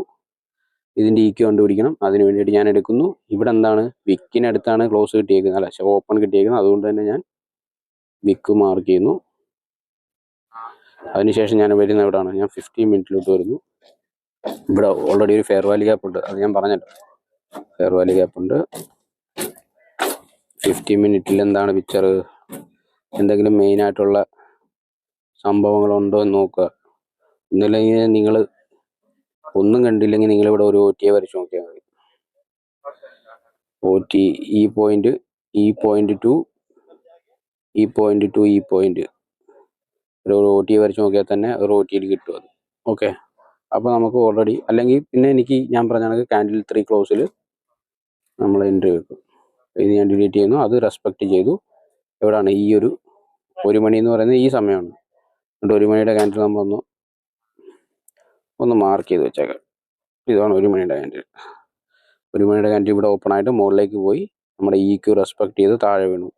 S1: ഇതിൻ്റെ EQ കണ്ടുപിടിക്കണം. അതിന് വേണ്ടിയിട്ട് ഞാൻ എടുക്കുന്നു. ഇവിടെ എന്താണ് വിക്കിനടുത്താണ് ക്ലോസ് കിട്ടിയേക്കുന്നത്, ഓപ്പൺ കിട്ടിയേക്കുന്നത്. അതുകൊണ്ട് തന്നെ ഞാൻ വിക്ക് മാർക്ക് ചെയ്യുന്നു. അതിനുശേഷം ഞാൻ വരുന്ന എവിടെയാണ്, ഞാൻ 15 മിനിറ്റിലോട്ട് വരുന്നു. ഇവിടെ ഓൾറെഡി ഒരു ഫെയർ വാല്യൂ ഗ്യാപ്പ് ഉണ്ട്, അത് ഞാൻ പറഞ്ഞല്ലോ. ഫെയർ വാല്യൂ ഗ്യാപ്പ് ഉണ്ട്. 15 മിനിറ്റിൽ എന്താണ് പിക്ചർ, എന്തെങ്കിലും മെയിനായിട്ടുള്ള സംഭവങ്ങളുണ്ടോ എന്ന് നോക്കുക. ഒന്നുമില്ലെങ്കിൽ നിങ്ങൾ ഒന്നും കണ്ടില്ലെങ്കിൽ നിങ്ങളിവിടെ ഒരു OT വരച്ച് നോക്കിയാൽ മതി. OT ഈ പോയിന്റ്, ഈ പോയിന്റ് ടു ഈ പോയിന്റ് ടു ഈ പോയിന്റ്, ഒരു OT വരച്ച് നോക്കിയാൽ തന്നെ ഒരു OTയിൽ കിട്ടും അത്. ഓക്കെ, അപ്പോൾ നമുക്ക് ഓൾറെഡി, അല്ലെങ്കിൽ പിന്നെ എനിക്ക് ഞാൻ പറഞ്ഞ കാൻഡിൽ 3 ക്ലോസിൽ നമ്മൾ എൻട്രി വെക്കും. ഇത് ഞാൻ ഡിലീറ്റ് ചെയ്യുന്നു, അത് റെസ്പെക്ട് ചെയ്തു. എവിടെയാണ് ഈ ഒരു 1 മണി എന്ന് പറയുന്നത് ഈ സമയമാണ്. എന്നിട്ട് 1 മണിയുടെ ക്യാൻഡിൽ നമ്മളൊന്ന് മാർക്ക് ചെയ്ത് വെച്ചേക്കാം. ഇതാണ് 1 മണിയുടെ ക്യാൻഡിൽ. 1 മണിയുടെ ക്യാൻഡിൽ ഇവിടെ ഓപ്പൺ ആയിട്ട് മുകളിലേക്ക് പോയി നമ്മുടെ EQ റെസ്പെക്ട് ചെയ്ത് താഴെ വീണു.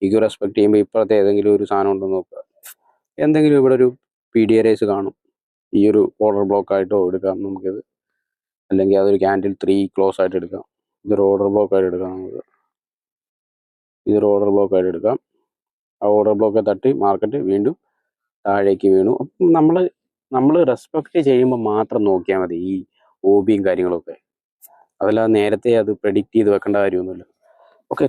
S1: EQ റെസ്പെക്ട് ചെയ്യുമ്പോൾ ഇപ്പോഴത്തെ ഏതെങ്കിലും ഒരു സാധനം ഉണ്ടെന്ന് നോക്കുക. എന്തെങ്കിലും ഇവിടെ ഒരു PDRS കാണും. ഈ ഒരു ഓർഡർ ബ്ലോക്ക് ആയിട്ടോ എടുക്കാം നമുക്കിത്, അല്ലെങ്കിൽ അതൊരു ക്യാൻഡിൽ 3 ക്ലോസ് ആയിട്ട് എടുക്കാം. ഇതൊരു ഓർഡർ ബ്ലോക്ക് ആയിട്ട് എടുക്കാം നമുക്ക്. ഇതൊരു ഓർഡർ ബ്ലോക്ക് ആയിട്ട് എടുക്കാം. ആ ഓർഡർ ബ്ലോക്കെ തട്ടി മാർക്കറ്റ് വീണ്ടും താഴേക്ക് വീണു. അപ്പം നമ്മൾ റെസ്പെക്ട് ചെയ്യുമ്പോൾ മാത്രം നോക്കിയാൽ മതി ഈ OBയും കാര്യങ്ങളൊക്കെ. അതല്ലാതെ നേരത്തെ അത് പ്രെഡിക്റ്റ് ചെയ്ത് വെക്കേണ്ട കാര്യമൊന്നുമില്ല. ഓക്കെ,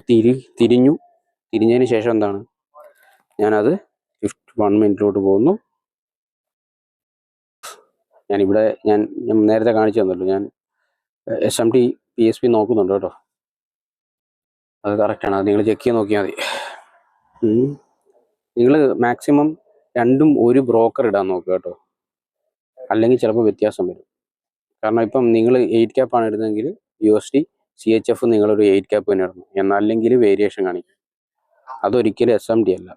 S1: തിരിഞ്ഞതിന് ശേഷം എന്താണ്, ഞാനത് 1 മിനിറ്റിലോട്ട് പോകുന്നു. ഞാനിവിടെ ഞാൻ നേരത്തെ കാണിച്ചു തന്നല്ലോ, ഞാൻ SMT PSP നോക്കുന്നുണ്ട് കേട്ടോ. അത് കറക്റ്റാണ്, അത് നിങ്ങൾ ചെക്ക് ചെയ്ത് നോക്കിയാൽ മതി. നിങ്ങൾ മാക്സിമം രണ്ടും ഒരു ബ്രോക്കർ ഇടാൻ നോക്കുക കേട്ടോ, അല്ലെങ്കിൽ ചിലപ്പോൾ വ്യത്യാസം വരും. കാരണം ഇപ്പം നിങ്ങൾ 8 ക്യാപ്പാണ് ഇടുന്നതെങ്കിൽ USD CHF നിങ്ങളൊരു 8 ക്യാപ്പ് തന്നെ ഇടണം, എന്നല്ലെങ്കിൽ വേരിയേഷൻ കാണിക്കും. അതൊരിക്കലും SMT അല്ല.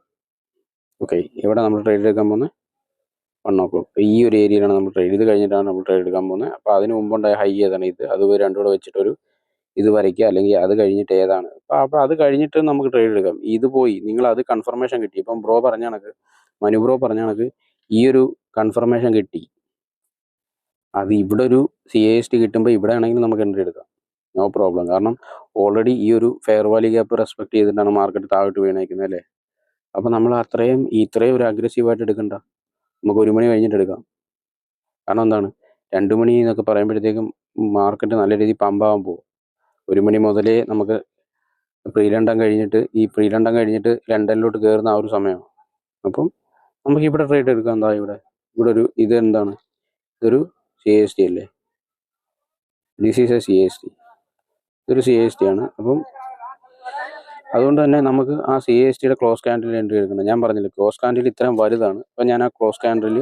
S1: ഓക്കെ, ഇവിടെ നമ്മൾ ട്രേഡ് എടുക്കാൻ പോകുന്നത് 1 o'clock. ഈ ഒരു ഏരിയയിലാണ് നമ്മൾ ട്രേഡ്, ഇത് കഴിഞ്ഞിട്ടാണ് നമ്മൾ ട്രേഡ് എടുക്കാൻ പോകുന്നത്. അപ്പോൾ അതിന് മുമ്പുണ്ടായ ഹൈ ഏതാണ്, ഇത് അത് രണ്ടും കൂടെ വെച്ചിട്ടൊരു ഇത് വരയ്ക്കുക, അല്ലെങ്കിൽ അത് കഴിഞ്ഞിട്ട് ഏതാണ്. അപ്പോൾ അത് കഴിഞ്ഞിട്ട് നമുക്ക് ട്രേഡ് എടുക്കാം. ഇത് പോയി നിങ്ങൾ അത് കൺഫർമേഷൻ കിട്ടി. ഇപ്പം മനു ബ്രോ പറഞ്ഞ കണക്ക് ഈ ഒരു കൺഫർമേഷൻ കിട്ടി, അത് ഇവിടെ ഒരു CAST കിട്ടുമ്പോൾ ഇവിടെ ആണെങ്കിൽ നമുക്ക് എൻട്രി എടുക്കാം, നോ പ്രോബ്ലം. കാരണം ഓൾറെഡി ഈ ഒരു ഫെയർ വാല്യൂ ഗ്യാപ്പ് റെസ്പെക്ട് ചെയ്തിട്ടാണ് മാർക്കറ്റ് താഴോട്ട് വീണേക്കുന്നത് അല്ലേ. അപ്പോൾ നമ്മൾ ഇത്രയും ഒരു അഗ്രസീവായിട്ട് എടുക്കണ്ട, നമുക്ക് 1 മണി കഴിഞ്ഞിട്ട് എടുക്കാം. കാരണം എന്താണ്, 2 മണി എന്നൊക്കെ പറയുമ്പോഴത്തേക്കും മാർക്കറ്റ് നല്ല രീതിയിൽ പമ്പാകാൻ പോകും. 1 മണി മുതലേ നമുക്ക് പ്രീലണ്ടം കഴിഞ്ഞിട്ട് ലണ്ടനിലോട്ട് കയറുന്ന ആ ഒരു സമയമാണ്. അപ്പം നമുക്ക് ഇവിടെ ട്രേഡ് എടുക്കാം. എന്താ ഇവിടെ ഒരു ഇത് എന്താണ്, ഇതൊരു CAST അല്ലേ, ദിസ് ഈസ് എ CAST, ഇതൊരു CAST ആണ്. അപ്പം അതുകൊണ്ട് തന്നെ നമുക്ക് ആ CASTയുടെ ക്ലോസ് ക്യാൻഡിൽ എൻട്രി എടുക്കണം. ഞാൻ പറഞ്ഞില്ല, ക്ലോസ് ക്യാൻഡിൽ ഇത്രയും വലുതാണ്. അപ്പം ഞാൻ ആ ക്ലോസ് ക്യാൻഡിൽ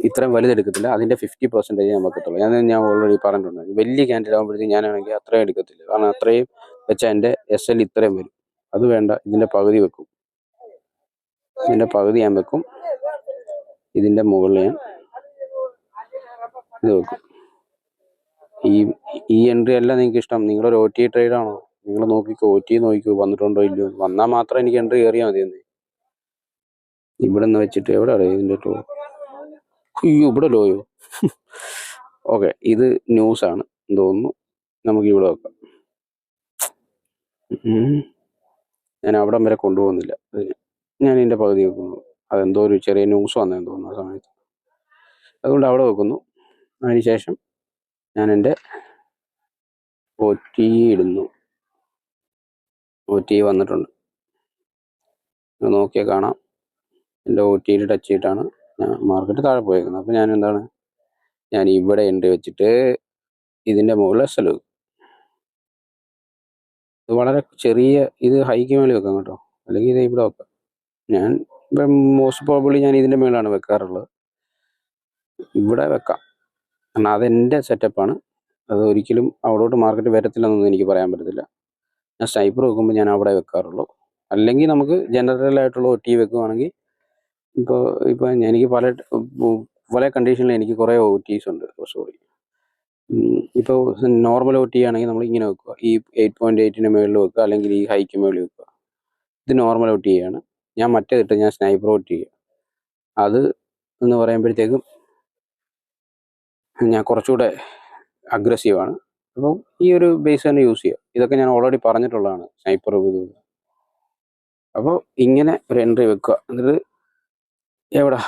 S1: ഇത്രയും വലുതെടുക്കത്തില്ല, അതിൻ്റെ 50% ഞാൻ വെക്കത്തുള്ളൂ. ഞാൻ ഓൾറെഡി പറഞ്ഞിട്ടുണ്ട്, വലിയ ക്യാൻഡിൽ ആകുമ്പോഴത്തേക്കും ഞാനാണെങ്കിൽ അത്രയും എടുക്കത്തില്ല. കാരണം അത്രയും വെച്ചാൽ എൻ്റെ SL ഇത്രയും വരും. അത് വേണ്ട, ഇതിൻ്റെ പകുതി വെക്കും. ഇതിൻ്റെ പകുതി ഞാൻ വെക്കും, ഇതിൻ്റെ മുകളിൽ ഞാൻ ഇത് വെക്കും. ഈ എൻട്രി അല്ല നിങ്ങൾക്ക് ഇഷ്ടം, നിങ്ങളൊരു OT ട്രേഡ് ആണോ, നിങ്ങൾ നോക്കിക്കോ, OT നോക്കിക്കോ വന്നിട്ടുണ്ടോ ഇല്ലയോ. വന്നാൽ മാത്രം എനിക്ക് എൻട്രി കയറിയാൽ മതി. എന്ന് ഇവിടെ നിന്ന് വെച്ചിട്ട് എവിടെ ഇതിൻ്റെ ലോ, ഇവിടെ ലോയോ. ഓക്കെ, ഇത് ന്യൂസാണ് തോന്നുന്നു, നമുക്ക് ഇവിടെ വെക്കാം. ഞാൻ അവിടം വരെ കൊണ്ടുപോകുന്നില്ല, ഞാൻ ഇതിൻ്റെ പകുതി വെക്കുന്നു. അതെന്തോ ഒരു ചെറിയ ന്യൂസ് വന്നതെന്ന് തോന്നുന്നു ആ സമയത്ത്, അതുകൊണ്ട് അവിടെ വെക്കുന്നു. അതിനുശേഷം ഞാൻ എൻ്റെ OT ഇടുന്നു. OT വന്നിട്ടുണ്ട്, നോക്കിയാൽ കാണാം. എൻ്റെ OTയിൽ ടച്ച് ചെയ്തിട്ടാണ് ഞാൻ മാർക്കറ്റ് താഴെ പോയേക്കുന്നത്. അപ്പോൾ ഞാൻ ഇവിടെ എൻട്രി വെച്ചിട്ട് ഇതിൻ്റെ മുകളിൽ SL വെക്കും. ഇത് വളരെ ചെറിയ, ഇത് ഹൈക്ക് മേളിൽ വെക്കാം കേട്ടോ, അല്ലെങ്കിൽ ഇത് ഇവിടെ വെക്കാം. ഞാൻ ഇപ്പം മോസ്റ്റ് പ്രോബബ്ലി ഞാൻ ഇതിൻ്റെ മേലാണ് വെക്കാറുള്ളത്. ഇവിടെ വെക്കാം, കാരണം അതെൻ്റെ സെറ്റപ്പാണ്. അത് ഒരിക്കലും അവിടോട്ട് മാർക്കറ്റ് വരത്തില്ലെന്നൊന്നും എനിക്ക് പറയാൻ പറ്റത്തില്ല. ഞാൻ സ്നൈപ്പർ വെക്കുമ്പോൾ ഞാൻ അവിടെ വെക്കാറുള്ളൂ. അല്ലെങ്കിൽ നമുക്ക് ജനറലായിട്ടുള്ള OT വെക്കുവാണെങ്കിൽ, ഇപ്പോൾ എനിക്ക് പല കണ്ടീഷനിൽ എനിക്ക് കുറേ OTs ഉണ്ട്. ഇപ്പോൾ നോർമൽ OT ആണെങ്കിൽ നമ്മൾ ഇങ്ങനെ വെക്കുക, ഈ 8.8 മുകളിൽ വെക്കുക, അല്ലെങ്കിൽ ഈ ഹൈക്ക് മുകളിൽ വെക്കുക. ഇത് നോർമൽ OT ആണ്. ഞാൻ ഞാൻ സ്നൈപ്പർ OT ചെയ്യുക. അത് എന്ന് പറയുമ്പോഴത്തേക്കും ഞാൻ കുറച്ചുകൂടെ അഗ്രസീവാണ്. അപ്പോൾ ഈ ഒരു ബേസ് തന്നെ യൂസ് ചെയ്യുക. ഇതൊക്കെ ഞാൻ ഓൾറെഡി പറഞ്ഞിട്ടുള്ളതാണ്, സ്നൈപ്പർ ഇത്. അപ്പോൾ ഇങ്ങനെ ഒരു എൻട്രി വെക്കുക. എന്നിട്ട് എവിടെ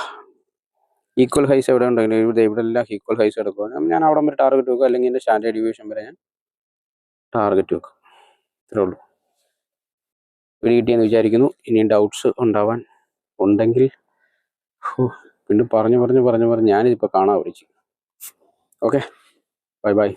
S1: ഈക്വൽ ഹൈസ് എവിടെ ഉണ്ടെങ്കിലും ഇവിടെ എല്ലാം ഈക്വൽ ഹൈസ് എടുക്കുക. ഞാൻ അവിടെ വരെ ടാർഗറ്റ് വെക്കുക, അല്ലെങ്കിൽ എൻ്റെ സ്റ്റാൻഡേർഡ് ഡീവിയേഷൻ വരെ ഞാൻ ടാർഗറ്റ് വെക്കും. ഇത്രേ ഉള്ളൂ. കിട്ടിയെന്ന് വിചാരിക്കുന്നു. ഇനിയും ഡൗട്ട്സ് ഉണ്ടെങ്കിൽ വീണ്ടും പറഞ്ഞ് ഞാനിതിപ്പോൾ കാണാൻ വിളിച്ചു. Okay, by.